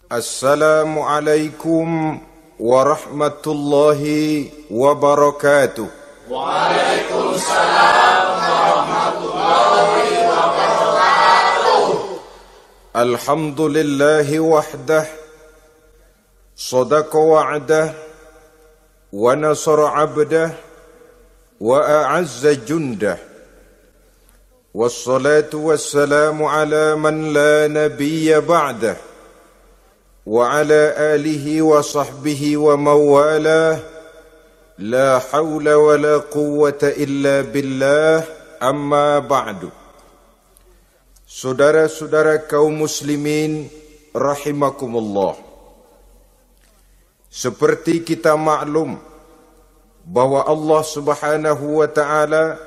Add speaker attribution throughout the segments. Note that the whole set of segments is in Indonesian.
Speaker 1: Assalamualaikum warahmatullahi wabarakatuh.
Speaker 2: Waalaikumsalam warahmatullahi wabarakatuh.
Speaker 1: Alhamdulillahi wahdah, sadaqa wa'dah, wa nasara abdah, wa a'azza jundah. Wassalatu wassalamu ala man la nabiyya ba'dah. وعلى آله وصحبه ومواله لا حول ولا قوة إلا بالله أما بعد. Saudara-saudara kaum muslimin rahimakumullah, seperti kita maklum bahwa Allah Subhanahu wa taala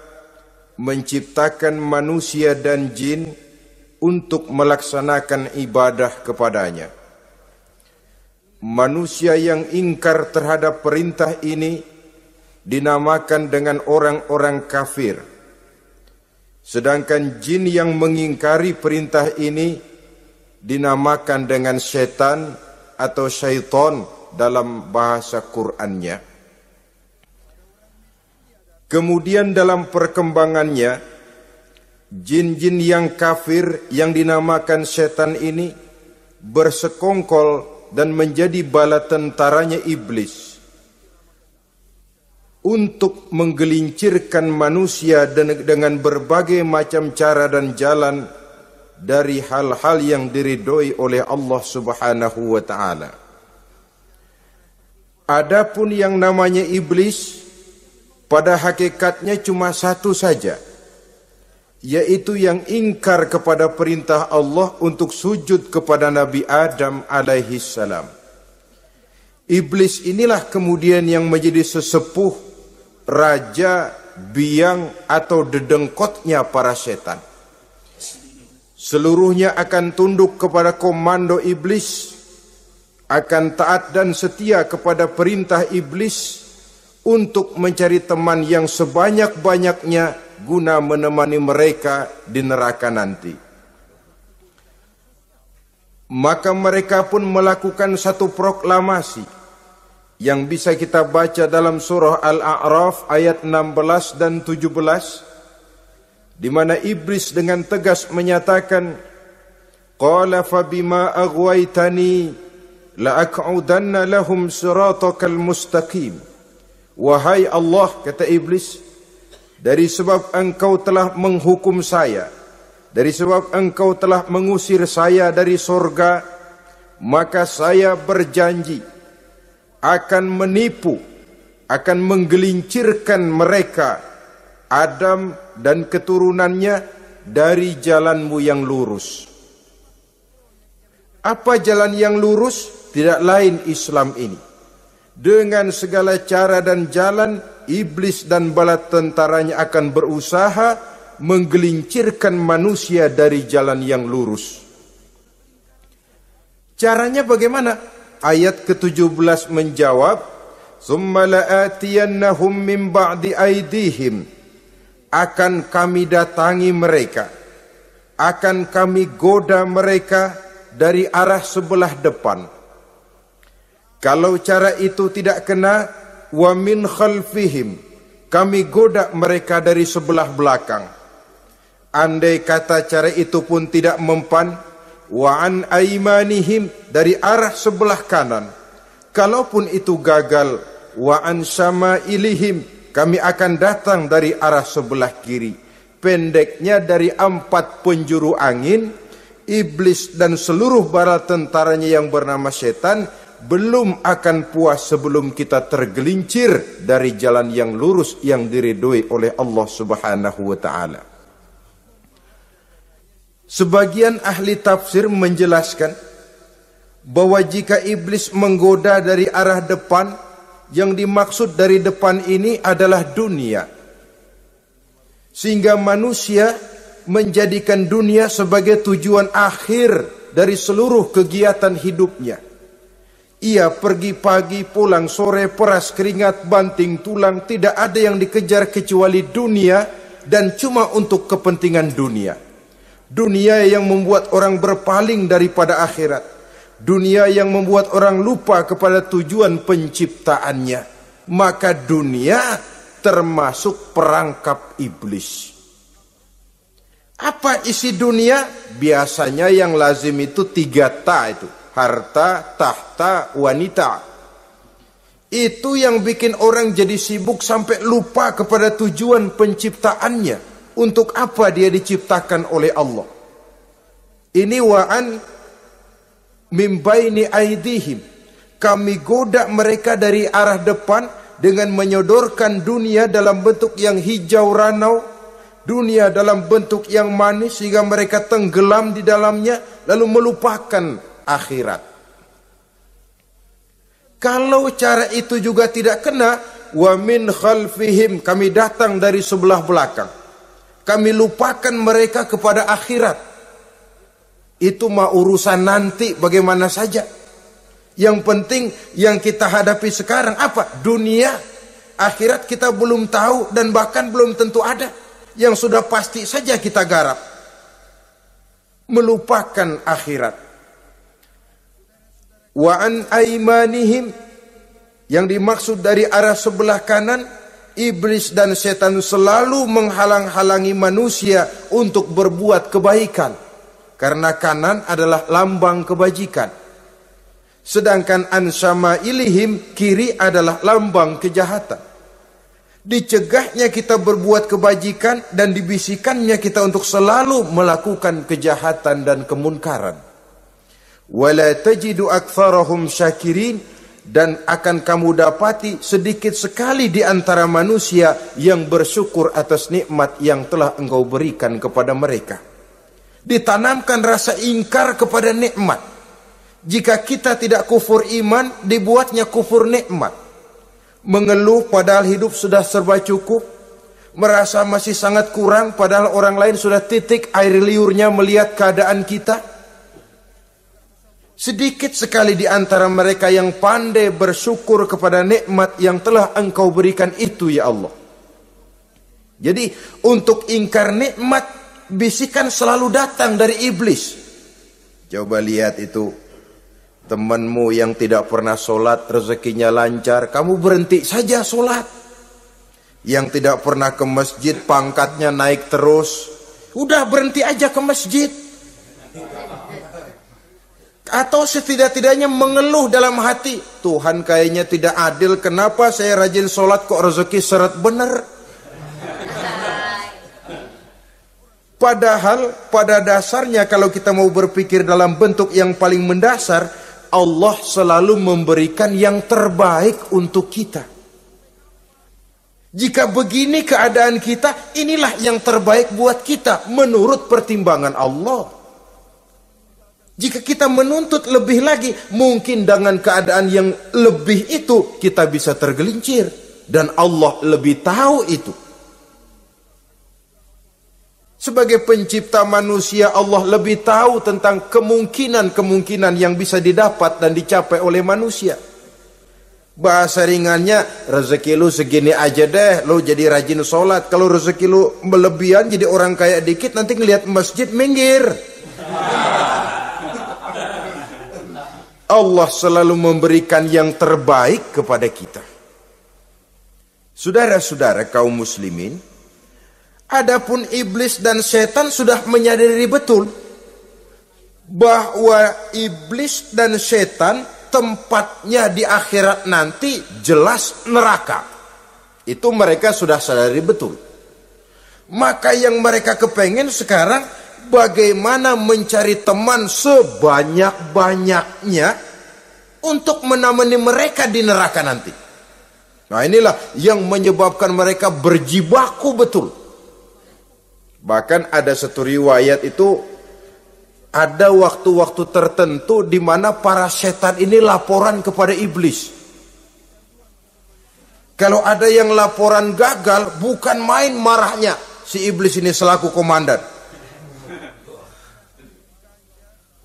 Speaker 1: menciptakan manusia dan jin untuk melaksanakan ibadah kepadanya. Manusia yang ingkar terhadap perintah ini dinamakan dengan orang-orang kafir. Sedangkan jin yang mengingkari perintah ini dinamakan dengan setan atau syaitan dalam bahasa Qur'annya. Kemudian dalam perkembangannya, jin-jin yang kafir yang dinamakan setan ini bersekongkol dan menjadi bala tentaranya iblis untuk menggelincirkan manusia dengan berbagai macam cara dan jalan dari hal-hal yang diridhoi oleh Allah Subhanahu wa taala. Adapun yang namanya iblis pada hakikatnya cuma satu saja, yaitu yang ingkar kepada perintah Allah untuk sujud kepada Nabi Adam alaihi salam. Iblis inilah kemudian yang menjadi sesepuh, raja, biang atau dedengkotnya para setan. Seluruhnya akan tunduk kepada komando iblis, akan taat dan setia kepada perintah iblis untuk mencari teman yang sebanyak-banyaknya guna menemani mereka di neraka nanti. Maka mereka pun melakukan satu proklamasi yang bisa kita baca dalam surah Al-A'raf ayat 16 dan 17, di mana iblis dengan tegas menyatakan, qala fabima aghwaytani la'aq'udanna lahum siratakal mustaqim. Wahai Allah, kata iblis, dari sebab engkau telah menghukum saya, dari sebab engkau telah mengusir saya dari sorga, maka saya berjanji akan menipu, akan menggelincirkan mereka, Adam dan keturunannya, dari jalanmu yang lurus. Apa jalan yang lurus? Tidak lain Islam ini. Dengan segala cara dan jalan, iblis dan bala tentaranya akan berusaha menggelincirkan manusia dari jalan yang lurus. Caranya bagaimana? Ayat ke-17 menjawab, "Tsumma la'atiyannahum min ba'di aydihim." Akan kami datangi mereka, akan kami goda mereka dari arah sebelah depan. Kalau cara itu tidak kena, wa min khalfihim, kami goda mereka dari sebelah belakang. Andai kata cara itu pun tidak mempan, wa an aimanihim, dari arah sebelah kanan. Kalaupun itu gagal, wa an syama'ilihim, kami akan datang dari arah sebelah kiri. Pendeknya dari 4 penjuru angin, iblis dan seluruh bala tentaranya yang bernama setan belum akan puas sebelum kita tergelincir dari jalan yang lurus yang diridhoi oleh Allah Subhanahu wa taala. Sebagian ahli tafsir menjelaskan bahwa jika iblis menggoda dari arah depan, yang dimaksud dari depan ini adalah dunia. Sehingga manusia menjadikan dunia sebagai tujuan akhir dari seluruh kegiatan hidupnya. Ia pergi pagi, pulang sore, peras keringat, banting tulang, tidak ada yang dikejar kecuali dunia, dan cuma untuk kepentingan dunia. Dunia yang membuat orang berpaling daripada akhirat. dunia yang membuat orang lupa kepada tujuan penciptaannya, maka dunia termasuk perangkap iblis. Apa isi dunia? Biasanya yang lazim itu 3 ta itu. Harta, tahta, wanita. Itu yang bikin orang jadi sibuk sampai lupa kepada tujuan penciptaannya. Untuk apa dia diciptakan oleh Allah? Ini wa'an min baini aidihim. Kami goda mereka dari arah depan dengan menyodorkan dunia dalam bentuk yang hijau ranau, dunia dalam bentuk yang manis sehingga mereka tenggelam di dalamnya lalu melupakan akhirat. Kalau cara itu juga tidak kena, wa min khalfihim, kami datang dari sebelah belakang. Kami lupakan mereka kepada akhirat. Itu mah urusan nanti bagaimana saja. Yang penting yang kita hadapi sekarang apa? Dunia. Akhirat kita belum tahu dan bahkan belum tentu ada. Yang sudah pasti saja kita garap. Melupakan akhirat. Wa an aimanihim, yang dimaksud dari arah sebelah kanan, iblis dan setan selalu menghalang-halangi manusia untuk berbuat kebaikan. Karena kanan adalah lambang kebajikan. Sedangkan ansama ilihim, kiri adalah lambang kejahatan. Dicegahnya kita berbuat kebajikan dan dibisikannya kita untuk selalu melakukan kejahatan dan kemunkaran. Wala tajidu aktsarahum syakirin, dan akan kamu dapati sedikit sekali di antara manusia yang bersyukur atas nikmat yang telah engkau berikan kepada mereka. Ditanamkan rasa ingkar kepada nikmat. Jika kita tidak kufur iman, dibuatnya kufur nikmat. Mengeluh padahal hidup sudah serba cukup, merasa masih sangat kurang padahal orang lain sudah titik air liurnya melihat keadaan kita. Sedikit sekali di antara mereka yang pandai bersyukur kepada nikmat yang telah engkau berikan itu, ya Allah. Jadi untuk ingkar nikmat, bisikan selalu datang dari iblis. Coba lihat itu, temanmu yang tidak pernah sholat, rezekinya lancar, kamu berhenti saja sholat. Yang tidak pernah ke masjid, pangkatnya naik terus, udah berhenti aja ke masjid. Atau setidak-tidaknya mengeluh dalam hati, Tuhan kayaknya tidak adil, kenapa saya rajin sholat kok rezeki seret bener. Padahal pada dasarnya kalau kita mau berpikir dalam bentuk yang paling mendasar, Allah selalu memberikan yang terbaik untuk kita. Jika begini keadaan kita, inilah yang terbaik buat kita menurut pertimbangan Allah. Jika kita menuntut lebih lagi, mungkin dengan keadaan yang lebih itu kita bisa tergelincir. Dan Allah lebih tahu itu. Sebagai pencipta manusia, Allah lebih tahu tentang kemungkinan-kemungkinan yang bisa didapat dan dicapai oleh manusia. Bahasa ringannya, rezeki lu segini aja deh, lu jadi rajin sholat. Kalau rezeki lu melebihan jadi orang kaya dikit, nanti ngelihat masjid minggir. Allah selalu memberikan yang terbaik kepada kita. Saudara-saudara kaum muslimin, adapun iblis dan setan sudah menyadari betul bahwa iblis dan setan tempatnya di akhirat nanti jelas neraka. Itu mereka sudah sadari betul. Maka yang mereka kepengen sekarang, bagaimana mencari teman sebanyak-banyaknya untuk menemani mereka di neraka nanti. Nah inilah yang menyebabkan mereka berjibaku betul. Bahkan ada satu riwayat itu, ada waktu-waktu tertentu di mana para setan ini laporan kepada iblis. Kalau ada yang laporan gagal, bukan main marahnya si iblis ini selaku komandan.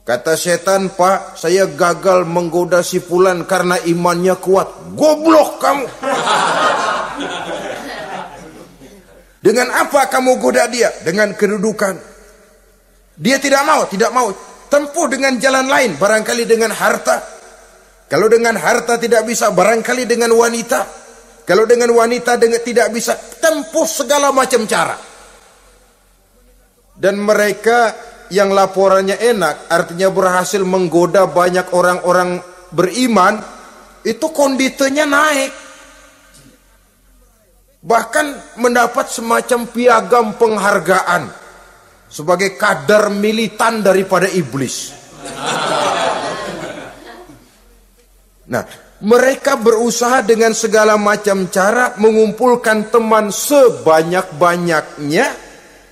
Speaker 1: Kata setan, Pak, saya gagal menggoda si fulan karena imannya kuat. Goblok kamu. Dengan apa kamu goda dia? Dengan kedudukan. Dia tidak mau. tempuh dengan jalan lain, barangkali dengan harta. Kalau dengan harta tidak bisa, barangkali dengan wanita. Kalau dengan wanita tidak bisa, tempuh segala macam cara. Dan mereka yang laporannya enak, artinya berhasil menggoda banyak orang-orang beriman, itu konditenya naik. Bahkan mendapat semacam piagam penghargaan sebagai kadar militan daripada iblis. Nah, mereka berusaha dengan segala macam cara mengumpulkan teman sebanyak-banyaknya.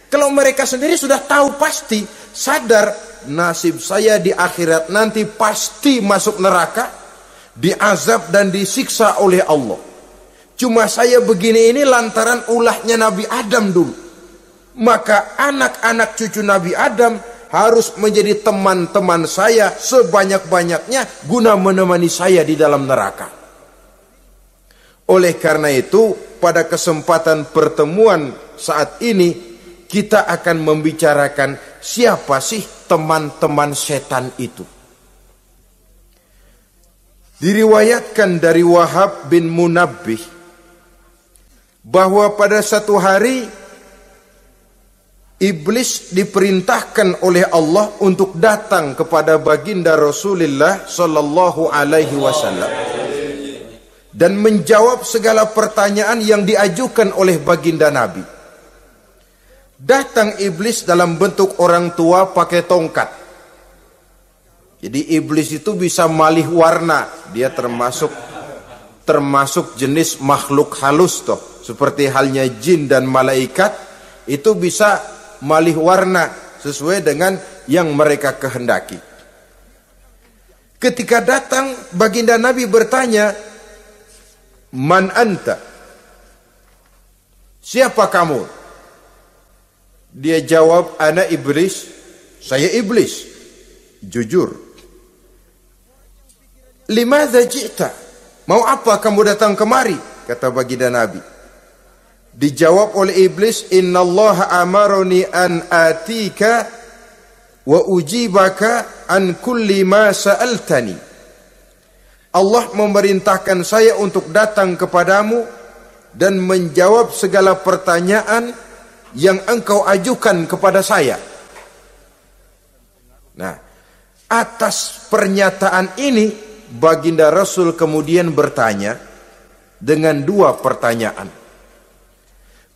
Speaker 1: Kalau mereka sendiri sudah tahu pasti, sadar nasib saya di akhirat nanti pasti masuk neraka, diazab dan disiksa oleh Allah. Cuma saya begini ini lantaran ulahnya Nabi Adam dulu. Maka anak-anak cucu Nabi Adam harus menjadi teman-teman saya sebanyak-banyaknya guna menemani saya di dalam neraka. Oleh karena itu, pada kesempatan pertemuan saat ini, kita akan membicarakan siapa sih teman-teman setan itu. Diriwayatkan dari Wahab bin Munabbih bahwa pada satu hari iblis diperintahkan oleh Allah untuk datang kepada baginda Rasulullah sallallahu alaihi wasallam dan menjawab segala pertanyaan yang diajukan oleh baginda Nabi. Datang iblis dalam bentuk orang tua pakai tongkat. Jadi iblis itu bisa malih warna, dia termasuk jenis makhluk halus toh. Seperti halnya jin dan malaikat, itu bisa malih warna sesuai dengan yang mereka kehendaki. Ketika datang, baginda Nabi bertanya, "Man anta?" Siapa kamu? Dia jawab, "Ana iblis." Saya iblis. Jujur. "Limadza ji'ta?" Mau apa kamu datang kemari? Kata baginda Nabi. Dijawab oleh iblis, "Innallaha amaroni an atika wa ujibaka an kulli ma sa'altani." Allah memerintahkan saya untuk datang kepadamu dan menjawab segala pertanyaan yang engkau ajukan kepada saya. Nah, atas pernyataan ini baginda Rasul kemudian bertanya dengan dua pertanyaan.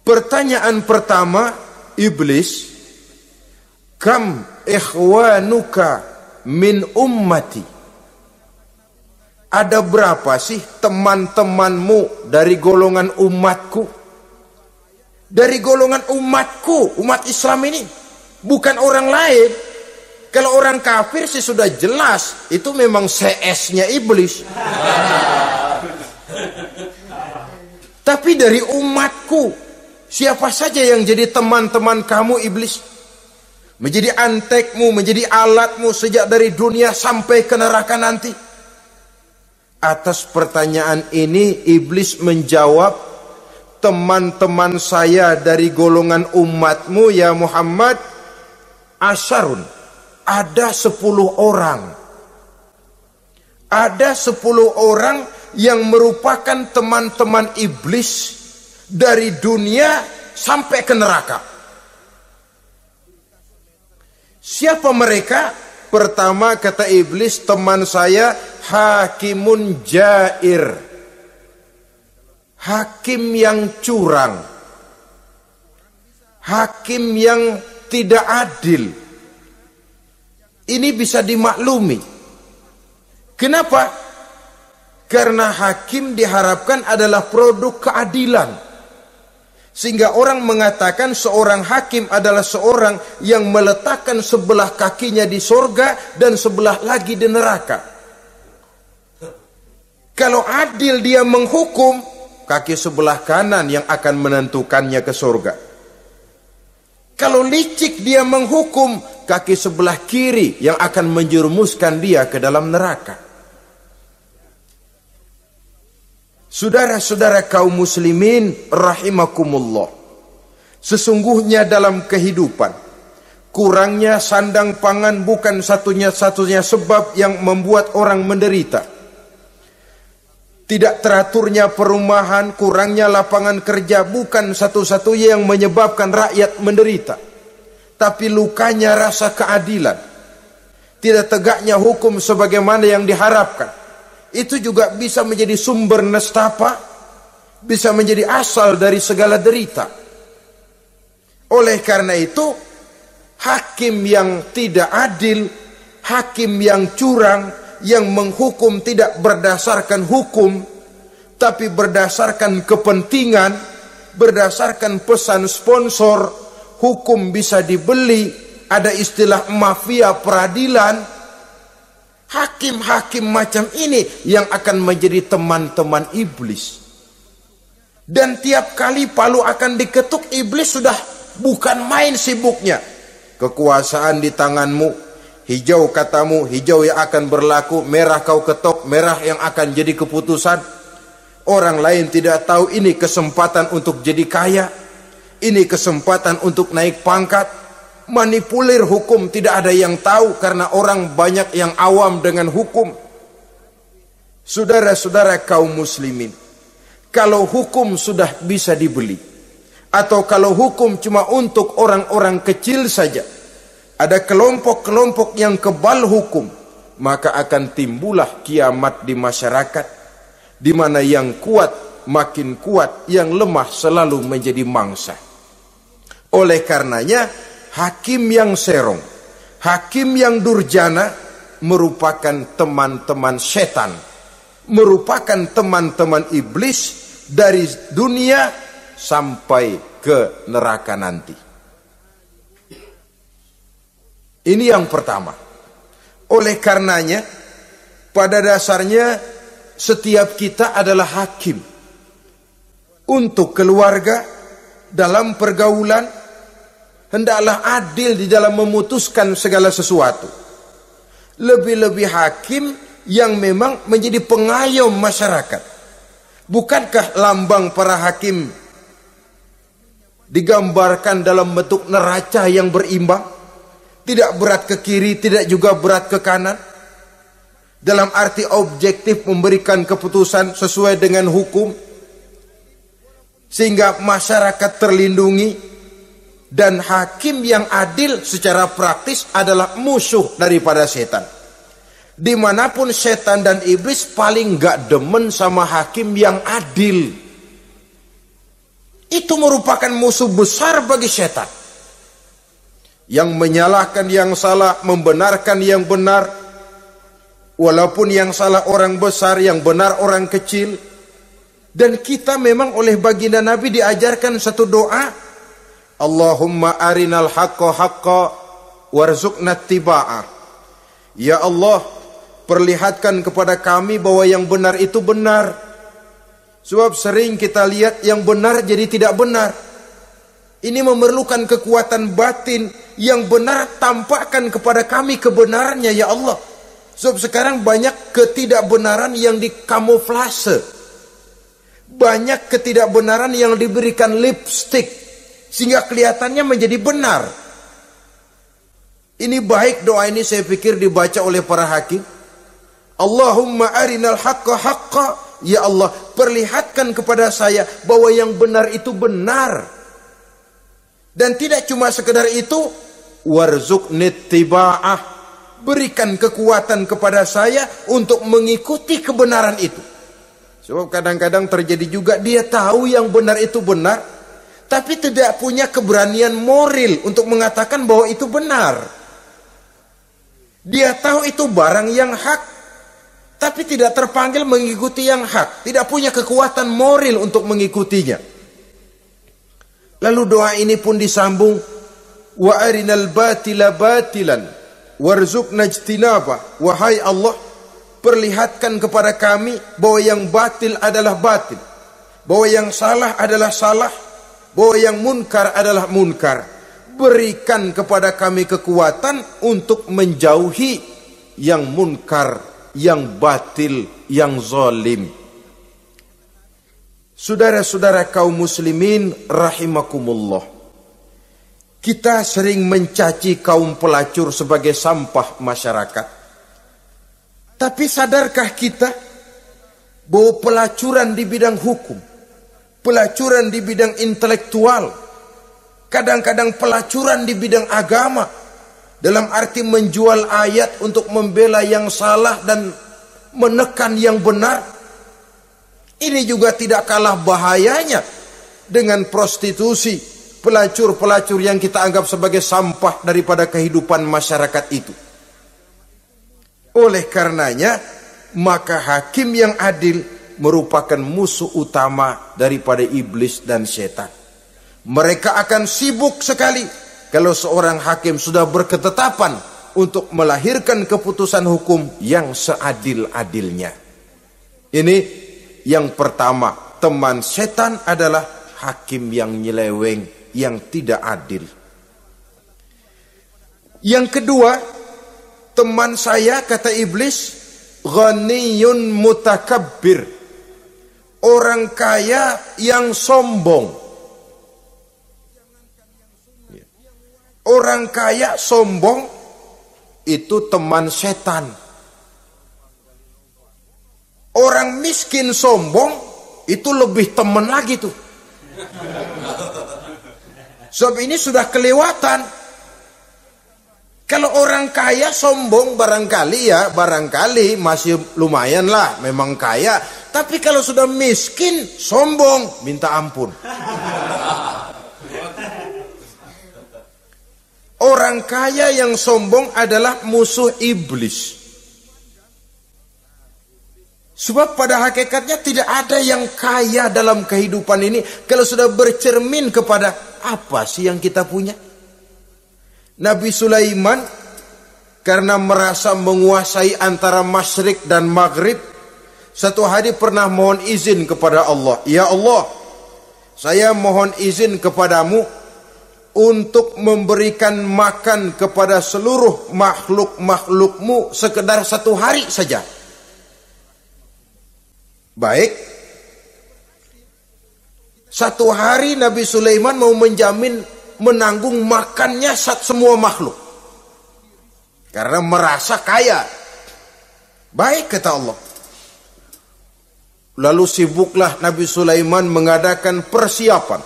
Speaker 1: Pertanyaan pertama, iblis, "Kam ikhwanuka min ummati?" Ada berapa sih teman-temanmu dari golongan umatku? Dari golongan umatku, umat Islam ini, bukan orang lain. Kalau orang kafir sih sudah jelas, itu memang CS-nya iblis. Tapi dari umatku, siapa saja yang jadi teman-teman kamu iblis? Menjadi antekmu, menjadi alatmu sejak dari dunia sampai ke neraka nanti. Atas pertanyaan ini iblis menjawab, "Teman-teman saya dari golongan umatmu ya Muhammad, asyarun, ada 10 orang. Ada 10 orang yang merupakan teman-teman iblis dari dunia sampai ke neraka." Siapa mereka? Pertama kata iblis, "Teman saya hakimun jair." Hakim yang curang. Hakim yang tidak adil. Ini bisa dimaklumi. Kenapa? Karena hakim diharapkan adalah produk keadilan. Sehingga orang mengatakan seorang hakim adalah seorang yang meletakkan sebelah kakinya di sorga dan sebelah lagi di neraka. Kalau adil dia menghukum, kaki sebelah kanan yang akan menentukannya ke sorga. Kalau licik dia menghukum, kaki sebelah kiri yang akan menjerumuskan dia ke dalam neraka. Saudara-saudara kaum muslimin rahimakumullah. Sesungguhnya dalam kehidupan, Kurangnya sandang pangan bukan satunya sebab yang membuat orang menderita. Tidak teraturnya perumahan, kurangnya lapangan kerja bukan satu-satunya yang menyebabkan rakyat menderita. Tapi lukanya rasa keadilan, tidak tegaknya hukum sebagaimana yang diharapkan, itu juga bisa menjadi sumber nestapa, bisa menjadi asal dari segala derita. Oleh karena itu, hakim yang tidak adil, hakim yang curang, yang menghukum tidak berdasarkan hukum, tapi berdasarkan kepentingan, berdasarkan pesan sponsor, hukum bisa dibeli, ada istilah mafia peradilan. Hakim-hakim macam ini yang akan menjadi teman-teman iblis. Dan tiap kali palu akan diketuk, iblis sudah bukan main sibuknya. Kekuasaan di tanganmu, hijau katamu, hijau yang akan berlaku, merah kau ketok, merah yang akan jadi keputusan. Orang lain tidak tahu ini kesempatan untuk jadi kaya, ini kesempatan untuk naik pangkat. Manipulir hukum tidak ada yang tahu karena orang banyak yang awam dengan hukum. Saudara-saudara kaum muslimin, kalau hukum sudah bisa dibeli, atau kalau hukum cuma untuk orang-orang kecil saja, ada kelompok-kelompok yang kebal hukum, maka akan timbullah kiamat di masyarakat, di mana yang kuat makin kuat, yang lemah selalu menjadi mangsa. Oleh karenanya, hakim yang serong, hakim yang durjana merupakan teman-teman setan, merupakan teman-teman iblis dari dunia sampai ke neraka nanti. Ini yang pertama. Oleh karenanya, pada dasarnya setiap kita adalah hakim untuk keluarga, dalam pergaulan. Hendaklah adil di dalam memutuskan segala sesuatu. Lebih-lebih hakim yang memang menjadi pengayom masyarakat. Bukankah lambang para hakim digambarkan dalam bentuk neraca yang berimbang? Tidak berat ke kiri, tidak juga berat ke kanan. Dalam arti objektif memberikan keputusan sesuai dengan hukum, sehingga masyarakat terlindungi. Dan hakim yang adil secara praktis adalah musuh daripada setan. Dimanapun setan dan iblis paling gak demen sama hakim yang adil. Itu merupakan musuh besar bagi setan. Yang menyalahkan yang salah, membenarkan yang benar. Walaupun yang salah orang besar, yang benar orang kecil. Dan kita memang oleh baginda Nabi diajarkan satu doa, Allahumma arinal haqqa haqqa warzuqna ittiba'ah. Ya Allah, perlihatkan kepada kami bahwa yang benar itu benar. Sebab sering kita lihat yang benar jadi tidak benar. Ini memerlukan kekuatan batin. Yang benar tampakkan kepada kami kebenarannya ya Allah. Sebab sekarang banyak ketidakbenaran yang dikamuflase. Banyak ketidakbenaran yang diberikan lipstick, sehingga kelihatannya menjadi benar. Ini baik doa ini saya pikir dibaca oleh para hakim. Allahumma arinal haqqa haqqa. Ya Allah, perlihatkan kepada saya bahwa yang benar itu benar. Dan tidak cuma sekedar itu, warzuqni ittiba'ah. Berikan kekuatan kepada saya untuk mengikuti kebenaran itu. Sebab kadang-kadang terjadi juga dia tahu yang benar itu benar, tapi tidak punya keberanian moral untuk mengatakan bahwa itu benar. Dia tahu itu barang yang hak, tapi tidak terpanggil mengikuti yang hak. Tidak punya kekuatan moral untuk mengikutinya. Lalu doa ini pun disambung, wa arinal batila batilan warzuqna ijtinabah. Wahai Allah, perlihatkan kepada kami bahwa yang batil adalah batil, bahwa yang salah adalah salah, bahwa yang munkar adalah munkar. Berikan kepada kami kekuatan untuk menjauhi yang munkar, yang batil, yang zalim. Saudara-saudara kaum muslimin rahimakumullah, Kita sering mencaci kaum pelacur sebagai sampah masyarakat. Tapi sadarkah kita bahwa pelacuran di bidang hukum, pelacuran di bidang intelektual, kadang-kadang pelacuran di bidang agama, dalam arti menjual ayat untuk membela yang salah dan menekan yang benar, ini juga tidak kalah bahayanya dengan prostitusi, pelacur-pelacur yang kita anggap sebagai sampah daripada kehidupan masyarakat itu. Oleh karenanya, maka hakim yang adil merupakan musuh utama daripada iblis dan setan. Mereka akan sibuk sekali kalau seorang hakim sudah berketetapan untuk melahirkan keputusan hukum yang seadil-adilnya. Ini yang pertama, teman setan adalah hakim yang nyeleweng, yang tidak adil. Yang kedua, teman saya, kata iblis, ghaniyun mutakabbir, orang kaya yang sombong. Orang kaya sombong itu teman setan. Orang miskin sombong itu lebih teman lagi tuh. Sebab ini sudah kelewatan. Kalau orang kaya sombong barangkali masih lumayan lah, memang kaya. Tapi kalau sudah miskin sombong, minta ampun. Orang kaya yang sombong adalah musuh iblis. Sebab pada hakikatnya tidak ada yang kaya dalam kehidupan ini kalau sudah bercermin kepada apa sih yang kita punya. Nabi Sulaiman karena merasa menguasai antara masyrik dan maghrib, satu hari pernah mohon izin kepada Allah. Ya Allah, saya mohon izin kepadamu untuk memberikan makan kepada seluruh makhluk-makhlukmu sekedar satu hari saja. Baik. Satu hari Nabi Sulaiman mau menjamin menanggung makannya semua makhluk. Karena merasa kaya. Baik, kata Allah. Lalu sibuklah Nabi Sulaiman mengadakan persiapan.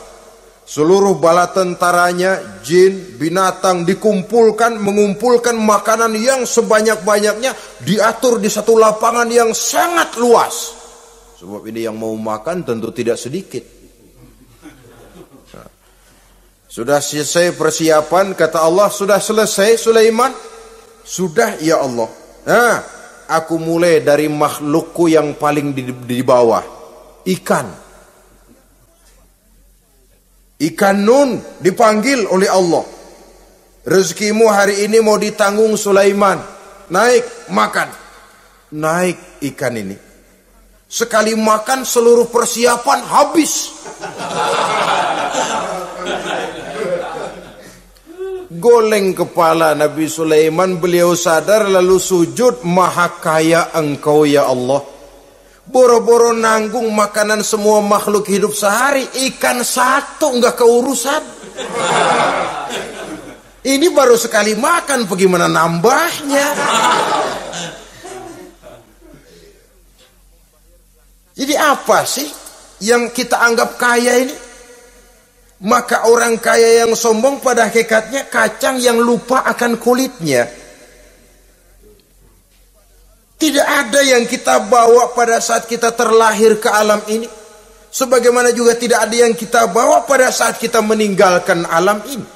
Speaker 1: Seluruh bala tentaranya, jin, binatang mengumpulkan makanan yang sebanyak-banyaknya, diatur di satu lapangan yang sangat luas. Sebab ini yang mau makan tentu tidak sedikit. Nah, sudah selesai persiapan, kata Allah, sudah selesai Sulaiman? Sudah ya Allah. Nah, aku mulai dari makhlukku yang paling di bawah, ikan. Ikan nun dipanggil oleh Allah. Rezekimu hari ini mau ditanggung Sulaiman. Naik, makan. Naik ikan ini. Sekali makan seluruh persiapan habis. Goleng kepala Nabi Sulaiman, beliau sadar lalu sujud, maha kaya engkau ya Allah. Boro-boro nanggung makanan semua makhluk hidup sehari, ikan satu enggak keurusan. Ini baru sekali makan, bagaimana nambahnya? Jadi apa sih yang kita anggap kaya ini? Maka orang kaya yang sombong pada hakikatnya kacang yang lupa akan kulitnya. Tidak ada yang kita bawa pada saat kita terlahir ke alam ini. Sebagaimana juga tidak ada yang kita bawa pada saat kita meninggalkan alam ini.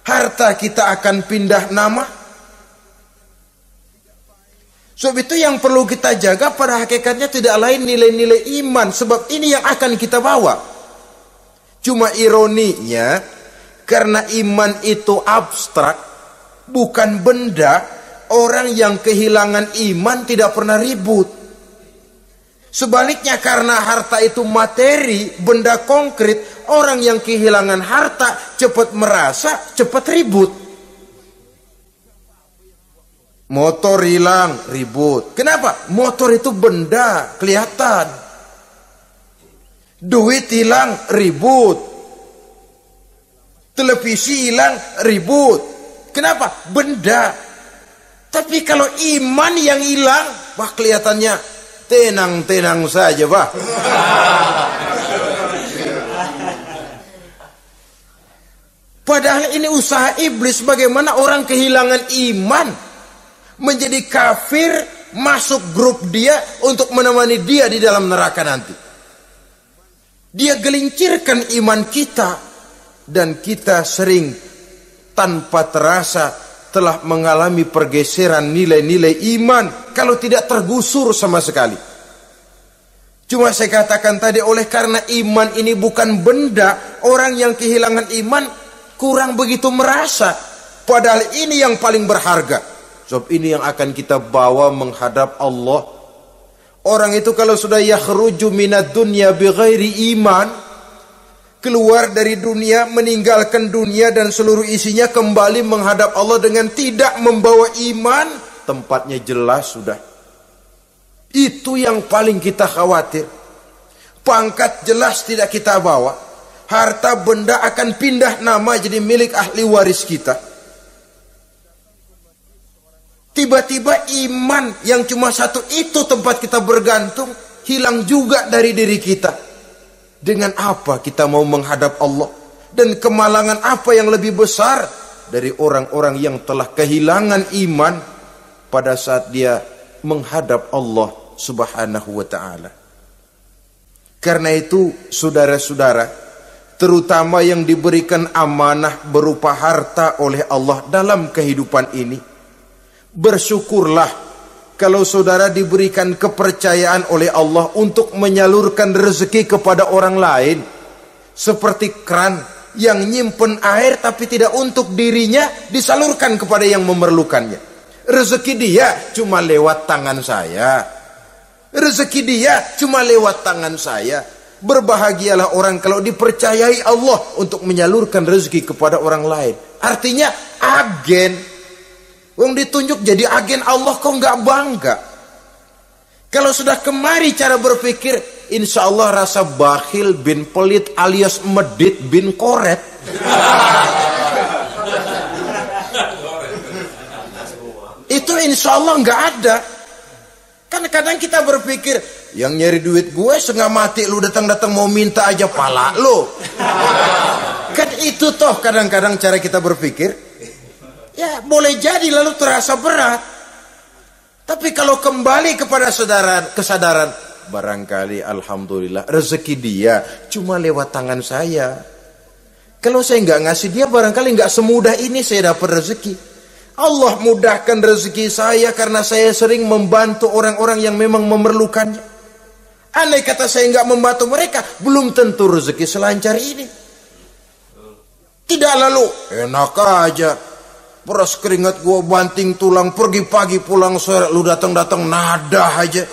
Speaker 1: Harta kita akan pindah nama. Sebab itu yang perlu kita jaga pada hakikatnya tidak lain nilai-nilai iman. Sebab ini yang akan kita bawa. Cuma ironinya, karena iman itu abstrak, bukan benda. Orang yang kehilangan iman tidak pernah ribut. Sebaliknya karena harta itu materi, benda konkret, orang yang kehilangan harta cepat merasa, cepat ribut. Motor hilang, ribut. Kenapa? Motor itu benda, kelihatan. Duit hilang, ribut. Televisi hilang, ribut. Kenapa? Benda. Tapi kalau iman yang hilang, wah kelihatannya tenang-tenang saja, Pak. Padahal ini usaha iblis bagaimana orang kehilangan iman, menjadi kafir, masuk grup dia untuk menemani dia di dalam neraka nanti. Dia gelincirkan iman kita, dan kita sering tanpa terasa telah mengalami pergeseran nilai-nilai iman kalau tidak tergusur sama sekali. Cuma saya katakan tadi, oleh karena iman ini bukan benda, orang yang kehilangan iman kurang begitu merasa. Padahal ini yang paling berharga. Sebab ini yang akan kita bawa menghadap Allah. Orang itu kalau sudah yakhruju minad dunya bighairi iman, keluar dari dunia, meninggalkan dunia dan seluruh isinya, kembali menghadap Allah dengan tidak membawa iman, tempatnya jelas sudah. Itu yang paling kita khawatir. Pangkat jelas tidak kita bawa. Harta benda akan pindah nama jadi milik ahli waris kita. Tiba-tiba iman yang cuma satu itu tempat kita bergantung, hilang juga dari diri kita. Dengan apa kita mau menghadap Allah? Dan kemalangan apa yang lebih besar dari orang-orang yang telah kehilangan iman pada saat dia menghadap Allah Subhanahu wa ta'ala. Karena itu saudara-saudara, terutama yang diberikan amanah berupa harta oleh Allah dalam kehidupan ini, bersyukurlah kalau saudara diberikan kepercayaan oleh Allah untuk menyalurkan rezeki kepada orang lain. Seperti keran yang nyimpen air tapi tidak untuk dirinya, disalurkan kepada yang memerlukannya. Rezeki dia cuma lewat tangan saya. Rezeki dia cuma lewat tangan saya. Berbahagialah orang kalau dipercayai Allah untuk menyalurkan rezeki kepada orang lain. Artinya agen. Wong ditunjuk jadi agen Allah, kok nggak bangga? Kalau sudah kemari cara berpikir, insya Allah rasa bakhil bin pelit alias medit bin koret. Itu insya Allah nggak ada. Kan kadang kita berpikir, yang nyari duit gue setengah mati, lu datang-datang mau minta aja pala lu. Kan itu toh kadang-kadang cara kita berpikir. Ya boleh jadi lalu terasa berat. Tapi kalau kembali kepada kesadaran, barangkali alhamdulillah rezeki dia cuma lewat tangan saya. Kalau saya nggak ngasih dia, barangkali nggak semudah ini saya dapat rezeki. Allah mudahkan rezeki saya karena saya sering membantu orang-orang yang memang memerlukannya. Andai kata saya nggak membantu mereka, belum tentu rezeki selancar ini. Tidak lalu enak aja, peras keringat gua banting tulang, pergi pagi pulang sore, lu datang-datang nada aja.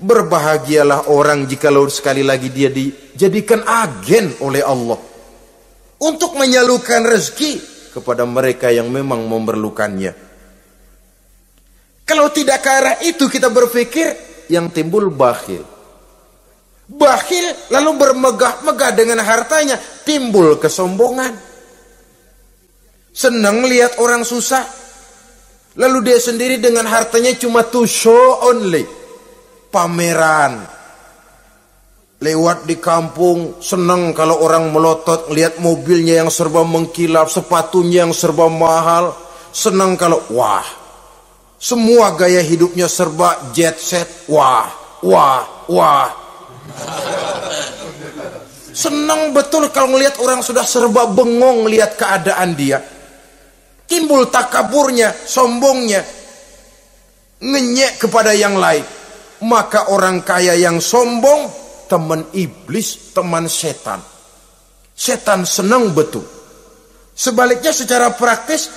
Speaker 1: Berbahagialah orang jikalau sekali lagi dia dijadikan agen oleh Allah untuk menyalurkan rezeki kepada mereka yang memang memerlukannya. Kalau tidak ke arah itu kita berpikir, yang timbul bakhil. Bakhil lalu bermegah-megah dengan hartanya, timbul kesombongan. Senang lihat orang susah, lalu dia sendiri dengan hartanya cuma to show only, pameran. Lewat di kampung, senang kalau orang melotot, lihat mobilnya yang serba mengkilap, sepatunya yang serba mahal. Senang kalau, wah, semua gaya hidupnya serba jet set, wah, wah, wah. Senang betul kalau ngelihat orang sudah serba bengong lihat keadaan dia. Timbul takaburnya, sombongnya, ngenyek kepada yang lain. Maka orang kaya yang sombong, teman iblis, teman setan. Setan senang betul. Sebaliknya secara praktis,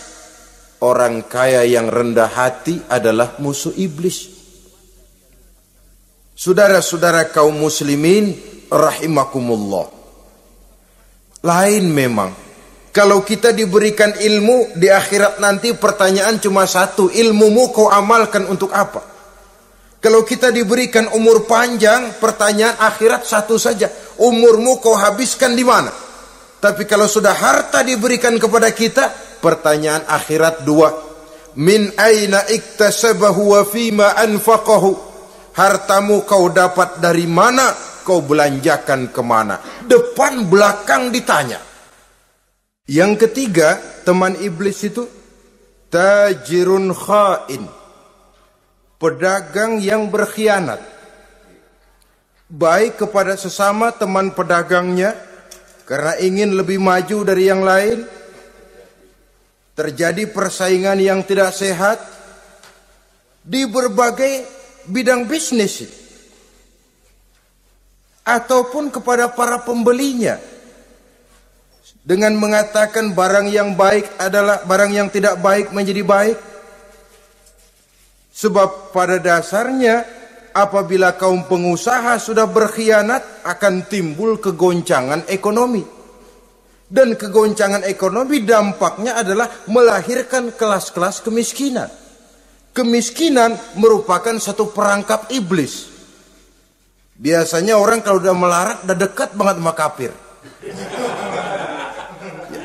Speaker 1: orang kaya yang rendah hati adalah musuh iblis. Saudara-saudara kaum muslimin rahimakumullah. Lain memang. Kalau kita diberikan ilmu di akhirat nanti, pertanyaan cuma satu, ilmumu kau amalkan untuk apa? Kalau kita diberikan umur panjang, pertanyaan akhirat satu saja, umurmu kau habiskan di mana? Tapi kalau sudah harta diberikan kepada kita, pertanyaan akhirat dua. Min aina iktasabahu wa fima anfaqahu. Hartamu kau dapat dari mana, kau belanjakan kemana? Depan belakang ditanya. Yang ketiga, teman iblis itu tajirun khain, pedagang yang berkhianat, baik kepada sesama teman pedagangnya karena ingin lebih maju dari yang lain. Terjadi persaingan yang tidak sehat di berbagai bidang bisnis, ataupun kepada para pembelinya dengan mengatakan barang yang baik adalah barang yang tidak baik menjadi baik. Sebab pada dasarnya apabila kaum pengusaha sudah berkhianat, akan timbul kegoncangan ekonomi. Dan kegoncangan ekonomi dampaknya adalah melahirkan kelas-kelas kemiskinan. Kemiskinan merupakan satu perangkap iblis. Biasanya orang kalau udah melarat, udah dekat banget sama kafir.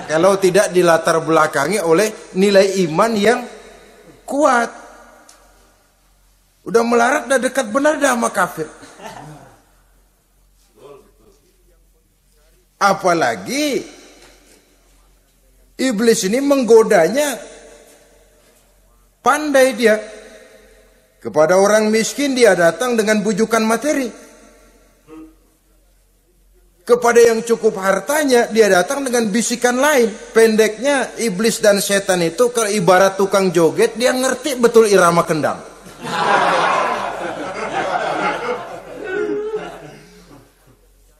Speaker 1: Kalau tidak dilatar belakangi oleh nilai iman yang kuat. Udah melarat, udah dekat benar dah sama kafir. Apalagi iblis ini menggodanya pandai dia. Kepada orang miskin dia datang dengan bujukan materi. Kepada yang cukup hartanya dia datang dengan bisikan lain. Pendeknya iblis dan setan itu kalau ibarat tukang joget, dia ngerti betul irama kendang.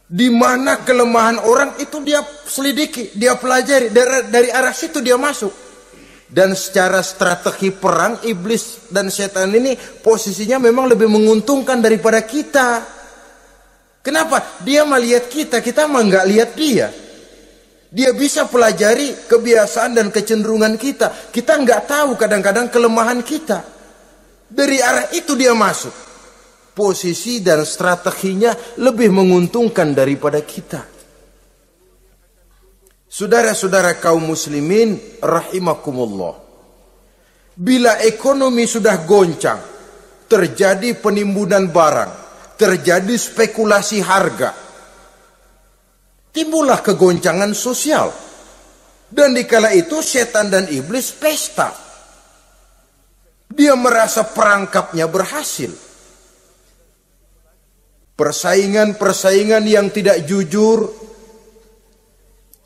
Speaker 1: Di mana kelemahan orang itu dia selidiki, dia pelajari, dari arah situ dia masuk. Dan secara strategi perang, iblis dan setan ini posisinya memang lebih menguntungkan daripada kita. Kenapa? Dia melihat kita, kita mah nggak lihat dia. Dia bisa pelajari kebiasaan dan kecenderungan kita. Kita nggak tahu kadang-kadang kelemahan kita. Dari arah itu dia masuk. Posisi dan strateginya lebih menguntungkan daripada kita. Saudara-saudara kaum muslimin rahimakumullah. Bila ekonomi sudah goncang, terjadi penimbunan barang, terjadi spekulasi harga, timbullah kegoncangan sosial. Dan dikala itu setan dan iblis pesta. Dia merasa perangkapnya berhasil. Persaingan-persaingan yang tidak jujur,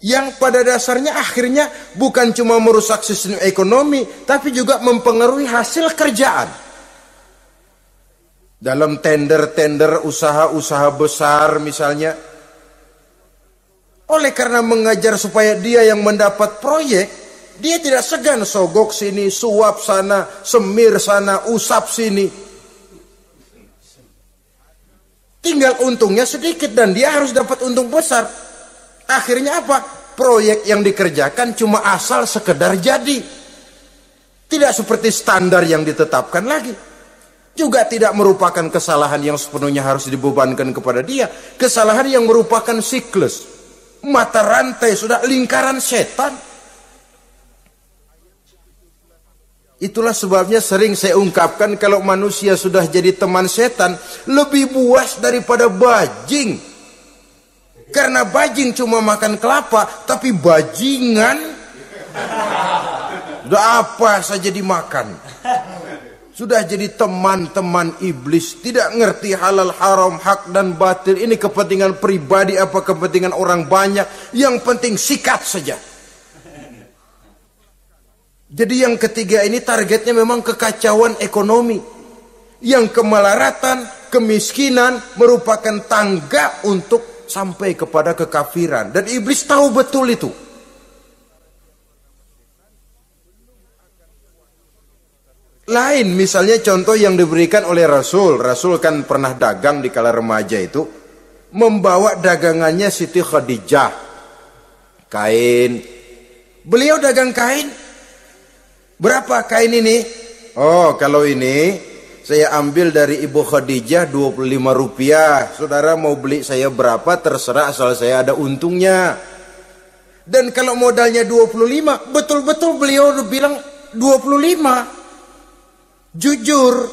Speaker 1: yang pada dasarnya akhirnya bukan cuma merusak sistem ekonomi, tapi juga mempengaruhi hasil kerjaan. Dalam tender-tender usaha-usaha besar misalnya, oleh karena mengajar supaya dia yang mendapat proyek, dia tidak segan sogok sini, suap sana, semir sana, usap sini. Tinggal untungnya sedikit dan dia harus dapat untung besar. Akhirnya apa? Proyek yang dikerjakan cuma asal sekedar jadi. Tidak seperti standar yang ditetapkan lagi. Juga tidak merupakan kesalahan yang sepenuhnya harus dibebankan kepada dia. Kesalahan yang merupakan siklus. Mata rantai, sudah lingkaran setan. Itulah sebabnya sering saya ungkapkan, kalau manusia sudah jadi teman setan, lebih buas daripada bajing. Karena bajing cuma makan kelapa, tapi bajingan udah apa saja dimakan. Sudah jadi teman-teman iblis, tidak ngerti halal haram, hak dan batil. Ini kepentingan pribadi apa kepentingan orang banyak, yang penting sikat saja. Jadi yang ketiga ini targetnya memang kekacauan ekonomi. Yang kemelaratan, kemiskinan merupakan tangga untuk sampai kepada kekafiran. Dan iblis tahu betul itu. Lain misalnya contoh yang diberikan oleh Rasul. Rasul kan pernah dagang di kala remaja itu. Membawa dagangannya Siti Khadijah. Kain. Beliau dagang kain. Berapa kain ini? Oh, kalau ini saya ambil dari Ibu Khadijah 25 rupiah. Saudara mau beli saya berapa terserah, asal saya ada untungnya. Dan kalau modalnya 25, betul-betul beliau bilang 25. Jujur.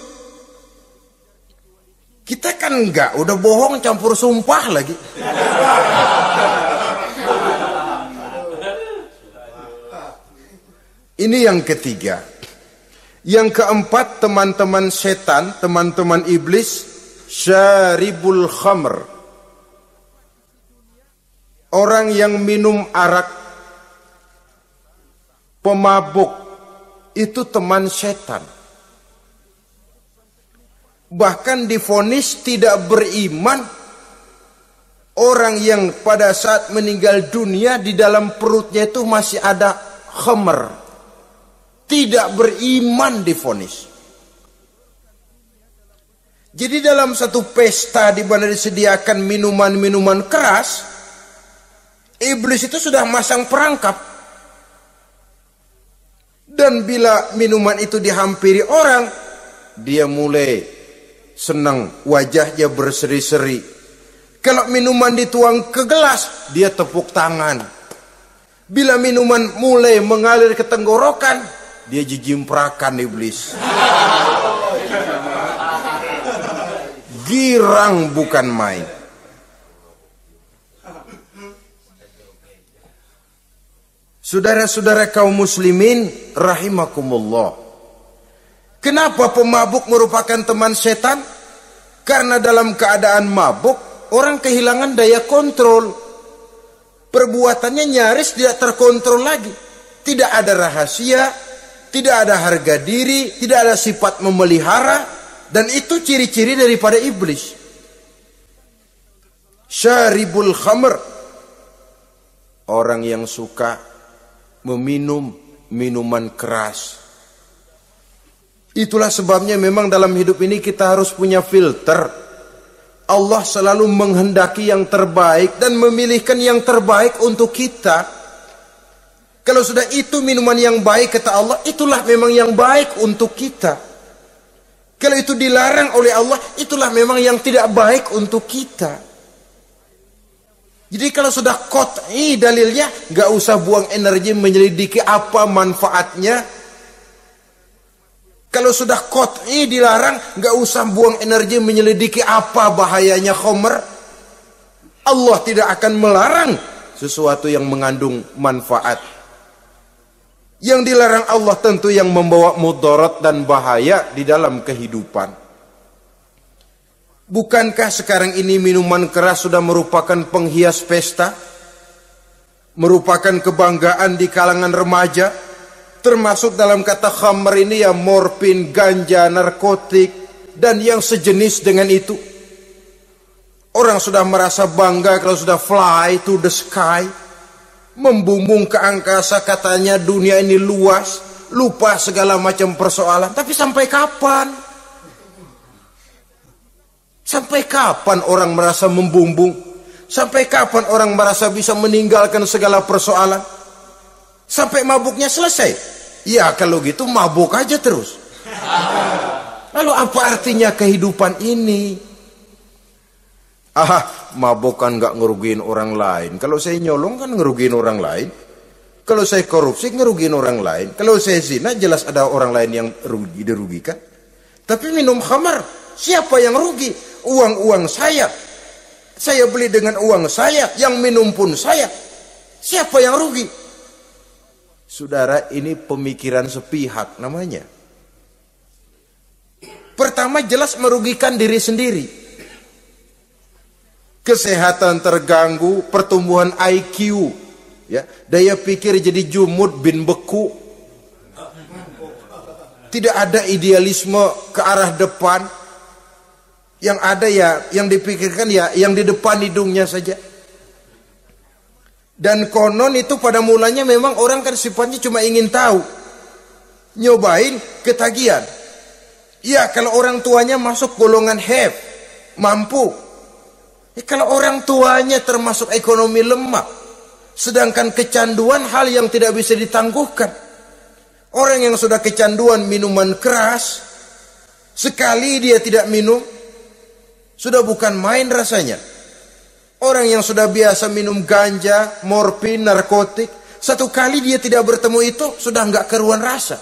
Speaker 1: Kita kan enggak, udah bohong campur sumpah lagi. Ini yang ketiga. Yang keempat, teman-teman setan, teman-teman iblis, syaribul khamr. Orang yang minum arak, pemabuk, itu teman setan. Bahkan divonis tidak beriman orang yang pada saat meninggal dunia di dalam perutnya itu masih ada khamr. Tidak beriman divonis. Jadi dalam satu pesta di mana disediakan minuman-minuman keras, iblis itu sudah masang perangkap. Dan bila minuman itu dihampiri orang, dia mulai senang, wajahnya berseri-seri. Kalau minuman dituang ke gelas, dia tepuk tangan. Bila minuman mulai mengalir ke tenggorokan, dia jijimprakan iblis. Girang bukan main. Saudara-saudara kaum muslimin rahimakumullah. Kenapa pemabuk merupakan teman setan? Karena dalam keadaan mabuk, orang kehilangan daya kontrol. Perbuatannya nyaris tidak terkontrol lagi. Tidak ada rahasia, tidak ada harga diri, tidak ada sifat memelihara, dan itu ciri-ciri daripada iblis. Syaribul khamr, orang yang suka meminum minuman keras. Itulah sebabnya memang dalam hidup ini kita harus punya filter. Allah selalu menghendaki yang terbaik dan memilihkan yang terbaik untuk kita. Kalau sudah itu minuman yang baik kata Allah, itulah memang yang baik untuk kita. Kalau itu dilarang oleh Allah, itulah memang yang tidak baik untuk kita. Jadi kalau sudah qat'i dalilnya, gak usah buang energi menyelidiki apa manfaatnya. Kalau sudah qat'i dilarang, gak usah buang energi menyelidiki apa bahayanya khamr. Allah tidak akan melarang sesuatu yang mengandung manfaat. Yang dilarang Allah tentu yang membawa mudarat dan bahaya di dalam kehidupan. Bukankah sekarang ini minuman keras sudah merupakan penghias pesta? Merupakan kebanggaan di kalangan remaja? Termasuk dalam kata khamr ini ya morfin, ganja, narkotik, dan yang sejenis dengan itu. Orang sudah merasa bangga kalau sudah fly to the sky. Membumbung ke angkasa, katanya dunia ini luas, lupa segala macam persoalan. Tapi sampai kapan? Sampai kapan orang merasa membumbung? Sampai kapan orang merasa bisa meninggalkan segala persoalan? Sampai mabuknya selesai? Ya kalau gitu mabuk aja terus. Lalu apa artinya kehidupan ini? Mabuk kan gak ngerugiin orang lain. Kalau saya nyolong kan ngerugiin orang lain. Kalau saya korupsi ngerugiin orang lain. Kalau saya zina jelas ada orang lain yang dirugikan. Tapi minum khamar, siapa yang rugi? Uang-uang saya. Saya beli dengan uang saya. Yang minum pun saya. Siapa yang rugi? Saudara, ini pemikiran sepihak namanya. Pertama jelas merugikan diri sendiri. Kesehatan terganggu, pertumbuhan IQ, ya, daya pikir jadi jumud bin beku. Tidak ada idealisme ke arah depan. Yang ada ya, yang dipikirkan ya, yang di depan hidungnya saja. Dan konon itu pada mulanya memang orang kan sifatnya cuma ingin tahu. Nyobain ketagihan. Ya kalau orang tuanya masuk golongan have, mampu. Kalau orang tuanya termasuk ekonomi lemah, sedangkan kecanduan hal yang tidak bisa ditangguhkan. Orang yang sudah kecanduan minuman keras, Sekali dia tidak minum, sudah bukan main rasanya. Orang yang sudah biasa minum ganja, morfin, narkotik, satu kali dia tidak bertemu itu, sudah nggak keruan rasa.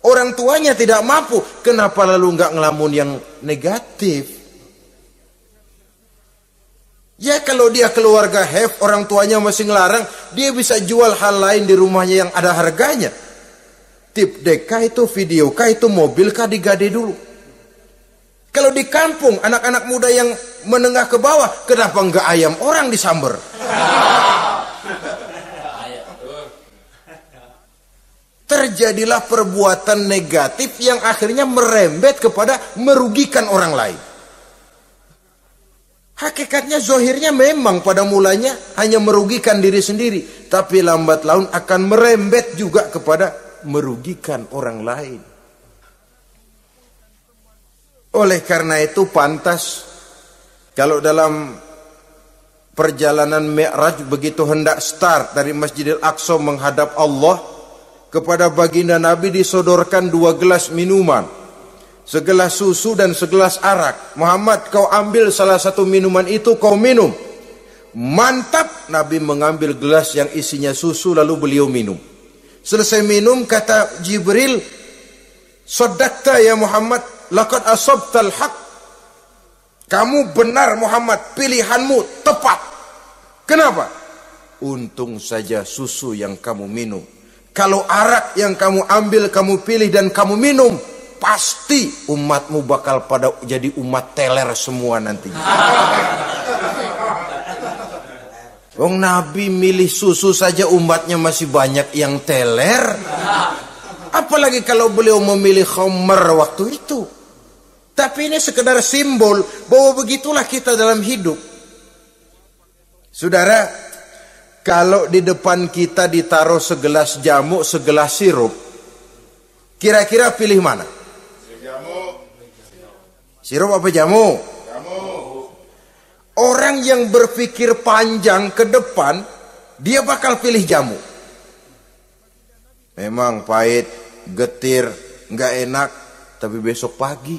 Speaker 1: Orang tuanya tidak mampu, kenapa lalu nggak ngelamun yang negatif? Ya kalau dia keluarga have, orang tuanya masih ngelarang, dia bisa jual hal lain di rumahnya yang ada harganya. Tip dek kah itu, video kah itu, mobil kah digade dulu. Kalau di kampung, anak-anak muda yang menengah ke bawah, kenapa nggak ayam orang disamber? Terjadilah perbuatan negatif yang akhirnya merembet kepada merugikan orang lain. Hakikatnya zahirnya memang pada mulanya hanya merugikan diri sendiri, tapi lambat laun akan merembet juga kepada merugikan orang lain. Oleh karena itu pantas kalau dalam perjalanan Mi'raj begitu hendak start dari Masjidil Aqsa menghadap Allah, kepada baginda Nabi disodorkan 2 gelas minuman, segelas susu dan segelas arak. Muhammad, kau ambil salah satu minuman itu, kau minum. Mantap. Nabi mengambil gelas yang isinya susu, lalu beliau minum. Selesai minum, kata Jibril, "Shaddaqta ya Muhammad, laqad asabtal haq." Kamu benar Muhammad, pilihanmu tepat. Kenapa? Untung saja susu yang kamu minum. Kalau arak yang kamu ambil, kamu pilih dan kamu minum, pasti umatmu bakal pada jadi umat teler semua nanti. Wong Nabi milih susu saja umatnya masih banyak yang teler. Apalagi kalau beliau memilih khamr waktu itu. Tapi ini sekedar simbol bahwa begitulah kita dalam hidup. Saudara, kalau di depan kita ditaruh segelas jamu, segelas sirup, kira-kira pilih mana? Sirup apa jamu? Orang yang berpikir panjang ke depan, dia bakal pilih jamu. Memang pahit, getir, nggak enak, tapi besok pagi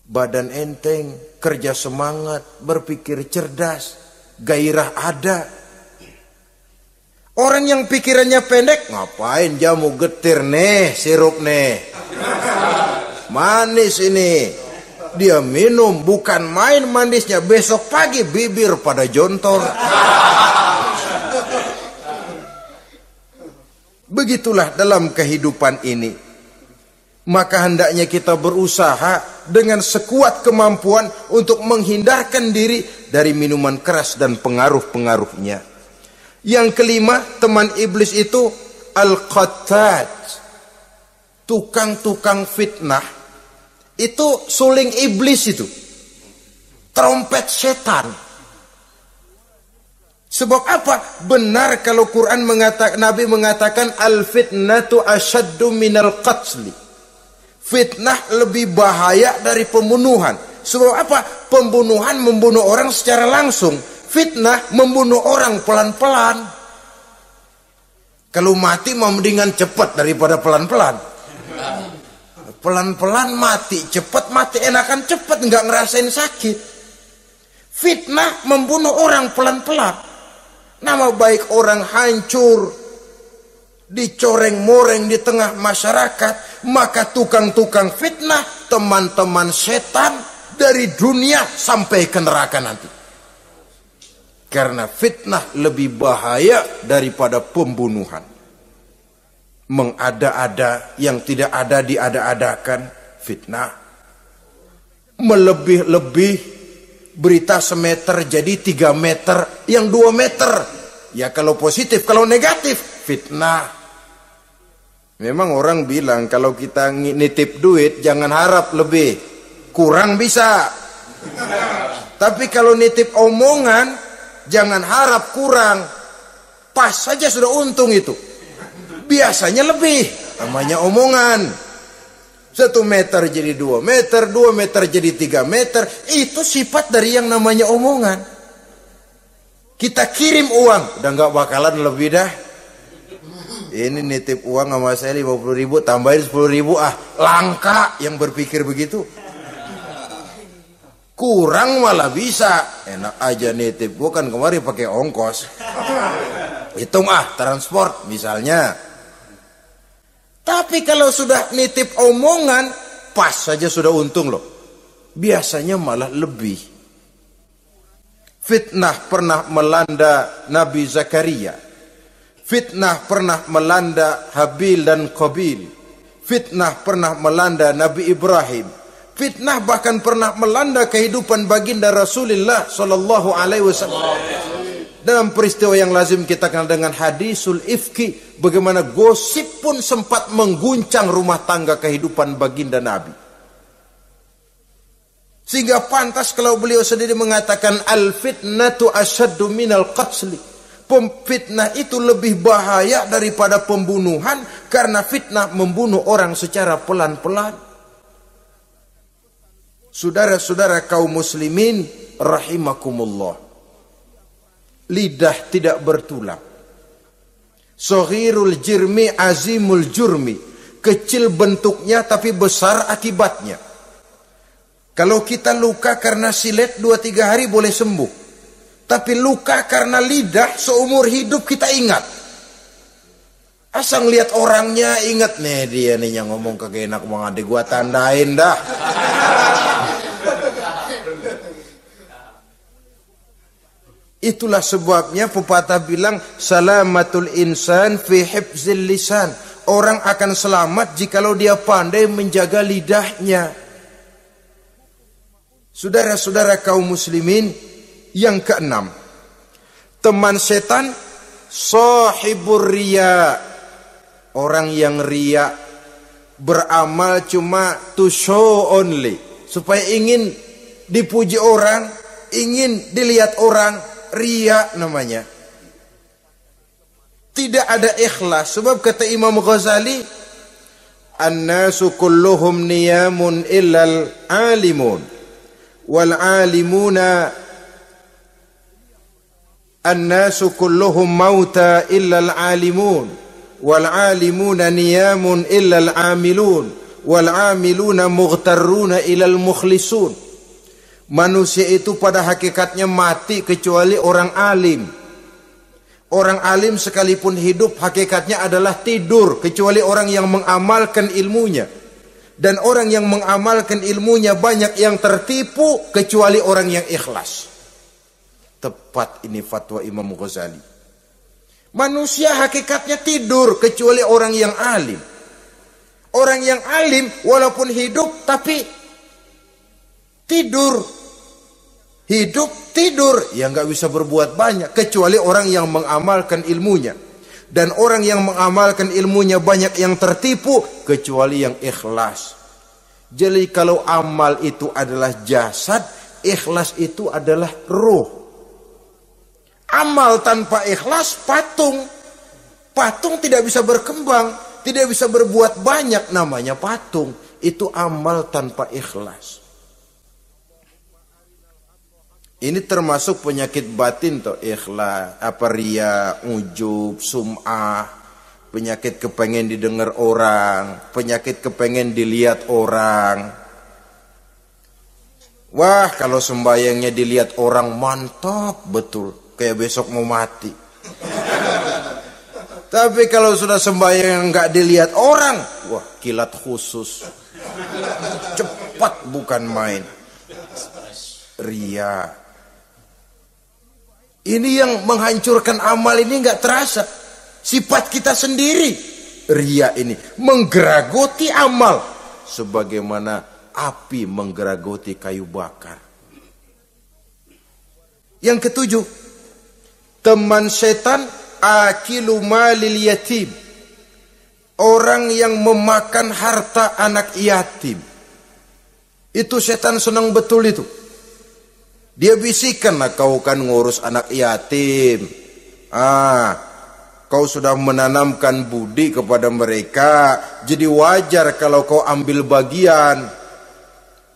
Speaker 1: badan enteng, kerja semangat, berpikir cerdas, gairah ada. Orang yang pikirannya pendek, ngapain jamu getir nih, sirup nih, manis ini, dia minum, bukan main manisnya, besok pagi bibir pada jontor. Begitulah dalam kehidupan ini. Maka hendaknya kita berusaha dengan sekuat kemampuan untuk menghindarkan diri dari minuman keras dan pengaruh-pengaruhnya. Yang kelima, teman iblis itu al-qattat, tukang-tukang fitnah. Itu suling iblis itu, trompet setan. Sebab apa? Benar kalau Quran mengatakan, Nabi mengatakan al-fitnatu asyaddu minal qatli. Fitnah lebih bahaya dari pembunuhan. Sebab apa? Pembunuhan membunuh orang secara langsung. Fitnah membunuh orang pelan-pelan. Kalau mati mau mendingan cepat daripada pelan-pelan. Pelan-pelan mati, cepat mati, enakan cepat, nggak ngerasain sakit. Fitnah membunuh orang pelan-pelan. Nama baik orang hancur, dicoreng-moreng di tengah masyarakat. Maka tukang-tukang fitnah, teman-teman setan dari dunia sampai ke neraka nanti. Karena fitnah lebih bahaya daripada pembunuhan. Mengada-ada yang tidak ada diada-adakan, fitnah. Melebih-lebih, berita semeter jadi 3 meter, yang 2 meter. Ya kalau positif, kalau negatif, fitnah. Memang orang bilang kalau kita nitip duit jangan harap lebih, kurang bisa. Tapi kalau nitip omongan jangan harap kurang, pas saja sudah untung itu. Biasanya lebih, namanya omongan. 1 meter jadi 2 meter, 2 meter jadi 3 meter. Itu sifat dari yang namanya omongan. Kita kirim uang, udah gak bakalan lebih dah. Ini nitip uang sama saya 50.000, tambahin 10.000, langka yang berpikir begitu. Kurang malah bisa. Enak aja nitip, gua kan kemarin pakai ongkos. Hitung transport misalnya. Tapi kalau sudah nitip omongan, pas saja sudah untung loh. Biasanya malah lebih. Fitnah pernah melanda Nabi Zakaria. Fitnah pernah melanda Habil dan Qabil. Fitnah pernah melanda Nabi Ibrahim. Fitnah bahkan pernah melanda kehidupan baginda Rasulullah sallallahu alaihi wasallam. Dalam peristiwa yang lazim kita kenal dengan hadisul ifki, bagaimana gosip pun sempat mengguncang rumah tangga kehidupan baginda Nabi. Sehingga pantas kalau beliau sendiri mengatakan al-fitnatu asyaddu minal qatli. Fitnah itu lebih bahaya daripada pembunuhan, karena fitnah membunuh orang secara pelan-pelan. Saudara-saudara kaum muslimin rahimakumullah, lidah tidak bertulang. Shaghirul jirmi azimul jurmi, kecil bentuknya tapi besar akibatnya. Kalau kita luka karena silet 2-3 hari boleh sembuh, tapi luka karena lidah seumur hidup kita ingat. Asal lihat orangnya ingat, nih dia nih yang ngomong kagak enak mau adik gua tandain dah. Itulah sebabnya pepatah bilang salamatul insan fi hifzil lisan. Orang akan selamat jikalau dia pandai menjaga lidahnya. Saudara-saudara kaum muslimin, yang keenam, teman setan sahibur riya, orang yang riya, beramal cuma to show only, supaya ingin dipuji orang, ingin dilihat orang, riya namanya. Tidak ada ikhlas, sebab kata Imam Ghazali, an-nasu kulluhum niyamun illal alimun wal alimuna an-nasu kulluhum mauta illal alimun wal alimuna niyamun illal amilun wal amiluna mughtarruna ilal mukhlisun. Manusia itu pada hakikatnya mati kecuali orang alim. Orang alim sekalipun hidup hakikatnya adalah tidur, kecuali orang yang mengamalkan ilmunya. Dan orang yang mengamalkan ilmunya banyak yang tertipu, kecuali orang yang ikhlas. Tepat ini fatwa Imam Ghazali. Manusia hakikatnya tidur, kecuali orang yang alim. Orang yang alim walaupun hidup tapi tidur. Hidup tidur, ya nggak bisa berbuat banyak, kecuali orang yang mengamalkan ilmunya. Dan orang yang mengamalkan ilmunya banyak yang tertipu, kecuali yang ikhlas. Jadi kalau amal itu adalah jasad, ikhlas itu adalah ruh. Amal tanpa ikhlas patung. Patung tidak bisa berkembang, tidak bisa berbuat banyak, namanya patung. Itu amal tanpa ikhlas. Ini termasuk penyakit batin toh, ikhlas, riya, ujub, sum'ah, penyakit kepengen didengar orang, penyakit kepengen dilihat orang. Wah, kalau sembayangnya dilihat orang mantap betul, kayak besok mau mati. Tapi kalau sudah sembayang nggak dilihat orang, wah kilat khusus, cepat bukan main. Riya. Ini yang menghancurkan amal ini nggak terasa. Sifat kita sendiri. Riya ini menggeragoti amal. Sebagaimana api menggeragoti kayu bakar. Yang ketujuh. Teman setan akilu malil yatim. Orang yang memakan harta anak yatim. Itu setan senang betul itu. Dia bisikan, kau kan ngurus anak yatim. Kau sudah menanamkan budi kepada mereka. Jadi wajar kalau kau ambil bagian.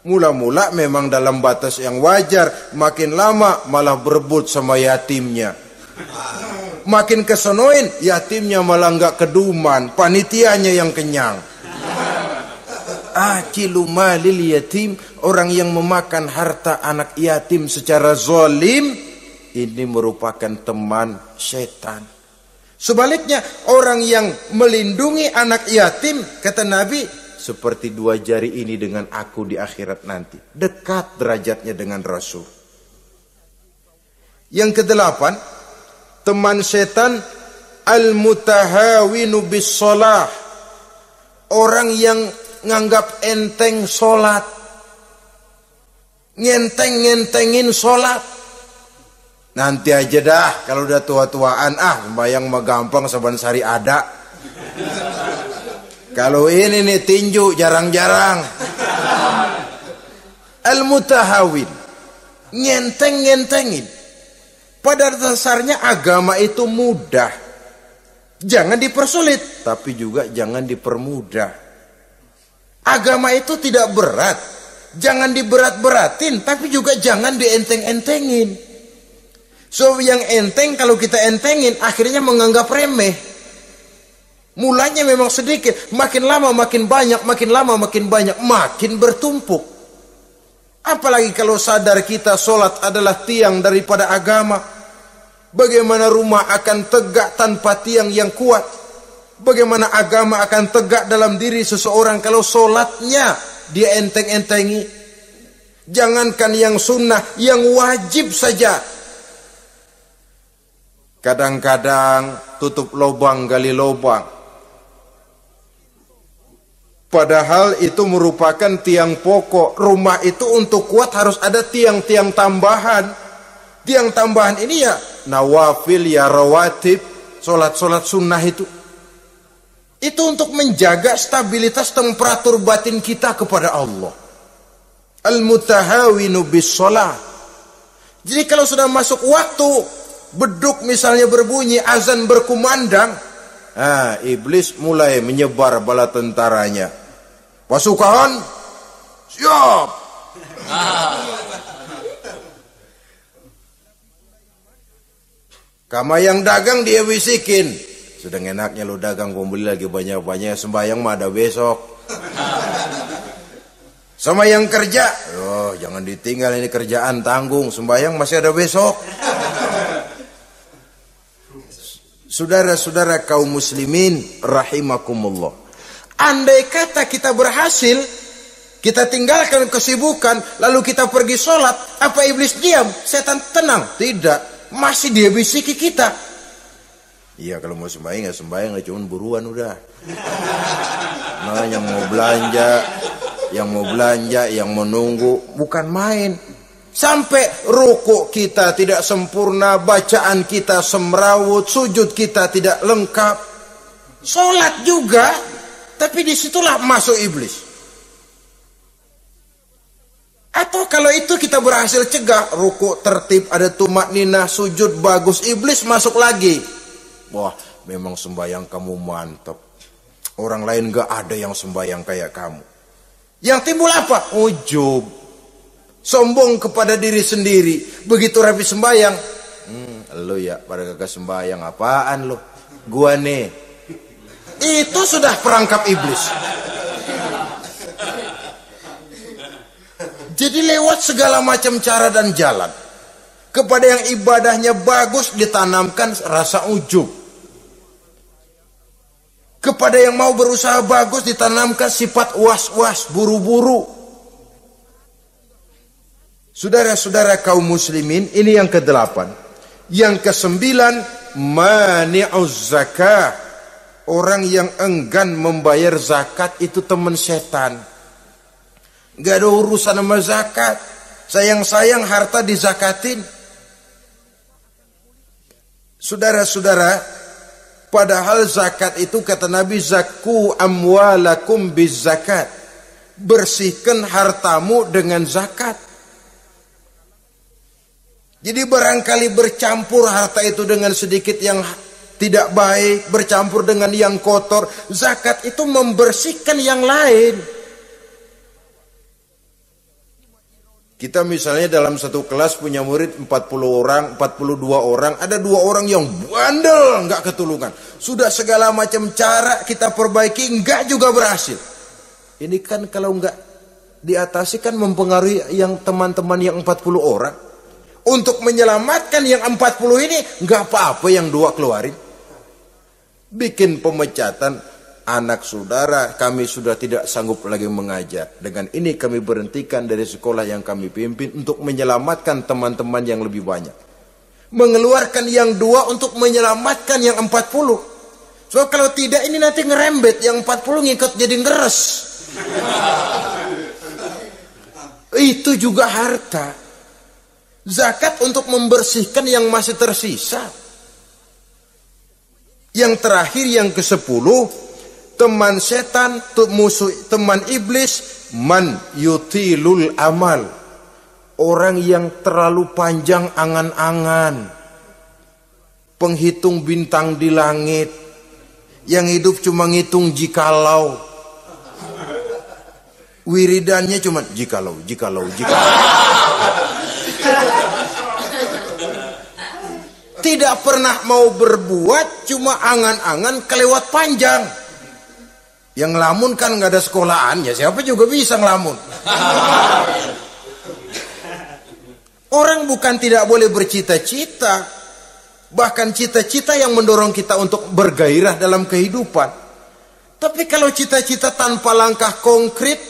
Speaker 1: Mula-mula memang dalam batas yang wajar. Makin lama malah berebut sama yatimnya. Makin kesonoin, yatimnya malah nggak keduman, panitianya yang kenyang. Akilu malil yatim, orang yang memakan harta anak yatim secara zalim, ini merupakan teman setan. Sebaliknya, orang yang melindungi anak yatim, kata Nabi, seperti dua jari ini dengan aku di akhirat nanti. Dekat derajatnya dengan Rasul. Yang kedelapan, teman setan al-mutahawinu bis shalah. Orang yang nganggap enteng sholat, ngenteng-ngentengin sholat. Nanti aja dah, kalau udah tua-tuaan, sembayang mah gampang, saban sari ada. Kalau ini nih tinju jarang-jarang. Al-mutahawin, ngenteng-ngentengin. Pada dasarnya agama itu mudah. Jangan dipersulit, tapi juga jangan dipermudah. Agama itu tidak berat. Jangan diberat-beratin, tapi juga jangan dienteng-entengin. So yang enteng kalau kita entengin, akhirnya menganggap remeh. Mulanya memang sedikit, makin lama makin banyak, makin lama makin banyak, makin bertumpuk. Apalagi kalau sadar kita sholat adalah tiang daripada agama. Bagaimana rumah akan tegak tanpa tiang yang kuat? Bagaimana agama akan tegak dalam diri seseorang kalau sholatnya dia enteng-entengi? Jangankan yang sunnah, yang wajib saja. Kadang-kadang tutup lubang gali lubang. Padahal itu merupakan tiang pokok. Rumah itu untuk kuat harus ada tiang-tiang tambahan. Tiang tambahan ini ya nawafil, ya rawatib, solat-solat sunnah itu. Itu untuk menjaga stabilitas temperatur batin kita kepada Allah. Al-mutahawinu bis shalah. Jadi kalau sudah masuk waktu, beduk misalnya berbunyi, azan berkumandang, iblis mulai menyebar bala tentaranya. Pasukan, siap. Kama yang dagang dia bisikin, sudah enaknya lu dagang, gua beli lagi banyak-banyak, sembahyang mah ada besok. Sama yang kerja, jangan ditinggal ini kerjaan, tanggung, sembahyang masih ada besok. Saudara-saudara kaum muslimin rahimakumullah. Andai kata kita berhasil, kita tinggalkan kesibukan, lalu kita pergi sholat, apa iblis diam? Setan tenang? Tidak, masih dia bisiki kita. Iya, kalau mau sembahyang ya sembahyang, cuman buruan udah. Nah, yang mau belanja, yang menunggu, bukan main. Sampai rukuk kita tidak sempurna, bacaan kita semrawut, sujud kita tidak lengkap. Sholat juga, tapi disitulah masuk iblis. Atau kalau itu kita berhasil cegah, rukuk tertib, ada tumakninah, sujud bagus, iblis masuk lagi. Wah, memang sembahyang kamu mantap. Orang lain gak ada yang sembahyang kayak kamu. Yang timbul apa? Ujub. Sombong kepada diri sendiri. Begitu rapi sembahyang, lo ya pada kagak sembahyang, apaan lo? Gua nih. Itu sudah perangkap iblis. Jadi lewat segala macam cara dan jalan, kepada yang ibadahnya bagus ditanamkan rasa ujub. Kepada yang mau berusaha bagus ditanamkan sifat was-was, buru-buru. Saudara-saudara kaum muslimin, ini yang ke-8. Yang ke-9, mani'uz zakah. Orang yang enggan membayar zakat itu teman setan. Gak ada urusan sama zakat. Sayang-sayang harta dizakatin. Saudara-saudara, padahal zakat itu kata Nabi, zakku amwalakum biz zakat. Bersihkan hartamu dengan zakat. Jadi barangkali bercampur harta itu dengan sedikit yang tidak baik, bercampur dengan yang kotor. Zakat itu membersihkan yang lain. Kita misalnya dalam satu kelas punya murid 40 orang, 42 orang, ada 2 orang yang bandel, nggak ketulungan. Sudah segala macam cara kita perbaiki, nggak juga berhasil. Ini kan kalau nggak diatasi kan mempengaruhi yang teman-teman yang 40 orang. Untuk menyelamatkan yang 40 ini, nggak apa-apa yang 2 keluarin. Bikin pemecatan. Anak saudara, kami sudah tidak sanggup lagi mengajar. Dengan ini kami berhentikan dari sekolah yang kami pimpin untuk menyelamatkan teman-teman yang lebih banyak. Mengeluarkan yang 2 untuk menyelamatkan yang 40. So kalau tidak ini nanti ngerembet, yang 40 ngikut jadi ngeres. Itu juga harta. Zakat untuk membersihkan yang masih tersisa. Yang terakhir yang ke-10, teman setan, musuh, teman iblis, man yutilul amal. Orang yang terlalu panjang angan-angan. Penghitung bintang di langit. Yang hidup cuma ngitung jikalau. Wiridannya cuma jikalau. Tidak pernah mau berbuat, cuma angan-angan kelewat panjang. Yang ngelamun kan nggak ada sekolahan, ya siapa juga bisa ngelamun. Orang bukan tidak boleh bercita-cita, bahkan cita-cita yang mendorong kita untuk bergairah dalam kehidupan. Tapi kalau cita-cita tanpa langkah konkret,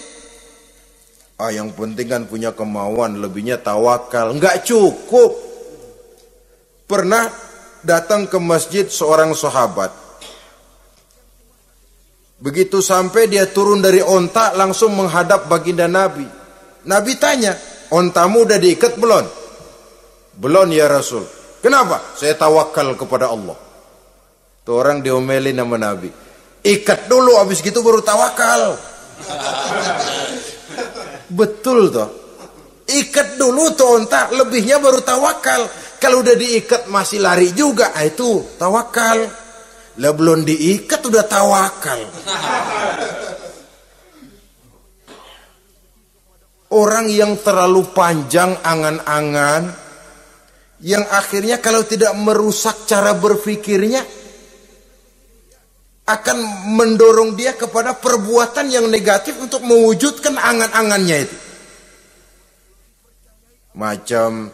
Speaker 1: yang penting kan punya kemauan, lebihnya tawakal, nggak cukup. Pernah datang ke masjid seorang sahabat. Begitu sampai dia turun dari onta langsung menghadap baginda Nabi. Nabi tanya, ontamu udah diikat belum? Belum ya Rasul. Kenapa? Saya tawakal kepada Allah. Tuh orang diomelin sama Nabi. Ikat dulu, habis gitu baru tawakal. Betul toh. Ikat dulu tuh onta, lebihnya baru tawakal. Kalau udah diikat masih lari juga, itu tawakal. Lah belum diikat udah tawakal. Orang yang terlalu panjang angan-angan, yang akhirnya kalau tidak merusak cara berpikirnya, akan mendorong dia kepada perbuatan yang negatif untuk mewujudkan angan-angannya itu. Macam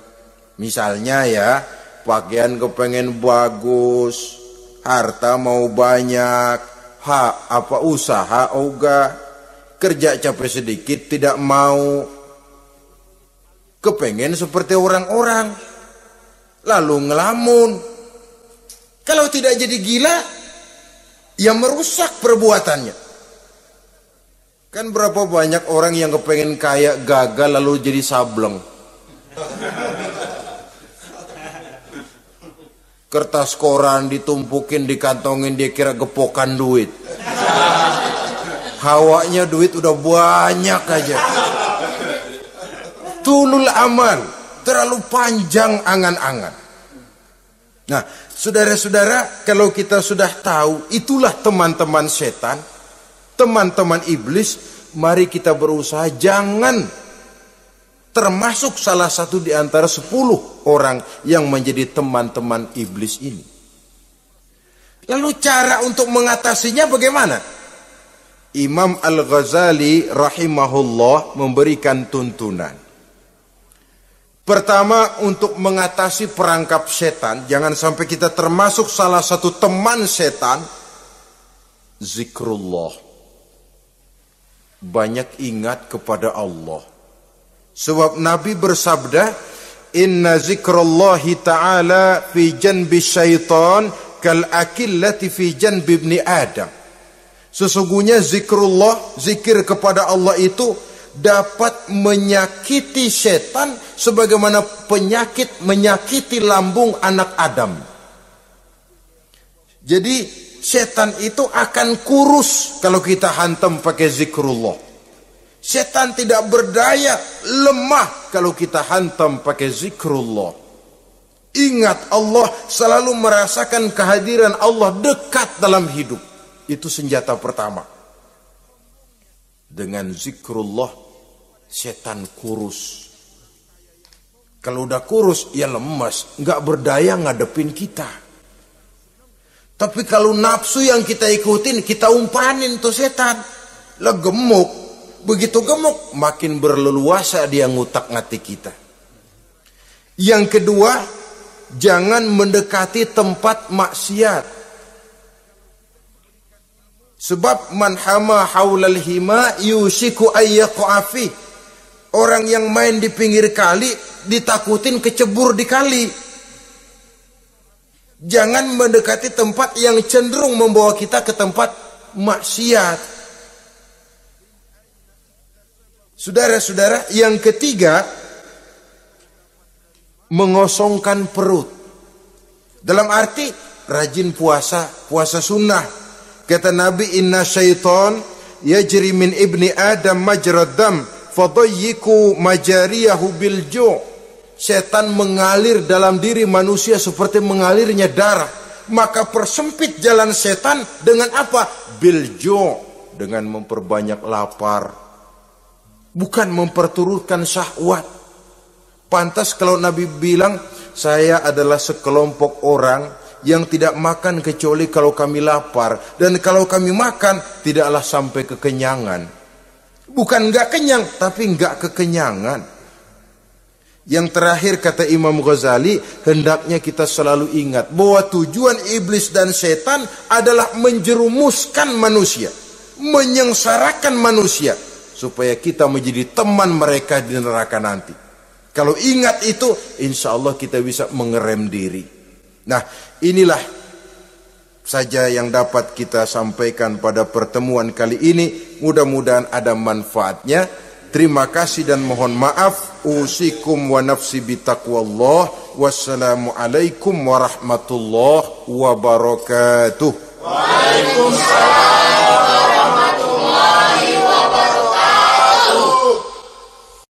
Speaker 1: misalnya ya, pakaian kepengen bagus, harta mau banyak, usaha ogah, kerja capek sedikit tidak mau, kepengen seperti orang-orang, lalu ngelamun. Kalau tidak jadi gila, ya merusak perbuatannya. Kan berapa banyak orang yang kepengen kaya gagal lalu jadi sableng. Kertas koran ditumpukin, dikantongin, dia kira gepokan duit. Hawanya duit udah banyak aja. Tulul amal, terlalu panjang angan-angan. Nah, saudara-saudara, kalau kita sudah tahu itulah teman-teman setan, teman-teman iblis, mari kita berusaha jangan termasuk salah satu di antara 10 orang yang menjadi teman-teman iblis ini. Lalu cara untuk mengatasinya bagaimana? Imam Al-Ghazali rahimahullah memberikan tuntunan. Pertama, untuk mengatasi perangkap setan, jangan sampai kita termasuk salah satu teman setan, zikrullah. Banyak ingat kepada Allah. Sebab Nabi bersabda, inna zikrallahi ta'ala fi janbi syaitan kal akillati fi janbi ibni Adam. Sesungguhnya zikrullah, zikir kepada Allah itu dapat menyakiti setan sebagaimana penyakit menyakiti lambung anak Adam. Jadi setan itu akan kurus kalau kita hantam pakai zikrullah. Setan tidak berdaya, lemah kalau kita hantam pakai zikrullah. Ingat Allah, selalu merasakan kehadiran Allah dekat dalam hidup. Itu senjata pertama. Dengan zikrullah, setan kurus. Kalau udah kurus, ya lemas, nggak berdaya ngadepin kita. Tapi kalau nafsu yang kita ikutin, kita umpanin tuh setan. Lah gemuk, begitu gemuk, makin berleluasa dia ngutak-ngatik kita. Yang kedua, jangan mendekati tempat maksiat. Sebab man hama haulal hima yusiku ayyaqa fi. Orang yang main di pinggir kali ditakutin kecebur di kali. Jangan mendekati tempat yang cenderung membawa kita ke tempat maksiat. Saudara-saudara, yang ketiga, mengosongkan perut. Dalam arti rajin puasa, puasa sunnah. Kata Nabi, inna syaitan yajri min ibni adam majrad dam fadayyiku majariyahu bil ju'. Setan mengalir dalam diri manusia seperti mengalirnya darah. Maka persempit jalan setan dengan apa? Bil ju', dengan memperbanyak lapar. Bukan memperturutkan syahwat. Pantas kalau Nabi bilang, saya adalah sekelompok orang yang tidak makan kecuali kalau kami lapar. Dan kalau kami makan, tidaklah sampai kekenyangan. Bukan enggak kenyang, tapi enggak kekenyangan. Yang terakhir kata Imam Ghazali, hendaknya kita selalu ingat bahwa tujuan iblis dan setan adalah menjerumuskan manusia, menyengsarakan manusia, supaya kita menjadi teman mereka di neraka nanti. Kalau ingat itu, insya Allah kita bisa mengerem diri. Nah, inilah saja yang dapat kita sampaikan pada pertemuan kali ini. Mudah-mudahan ada manfaatnya. Terima kasih dan mohon maaf. Usikum wa nafsi bitaqwallah. Wassalamualaikum warahmatullahi wabarakatuh.
Speaker 2: Waalaikumsalam.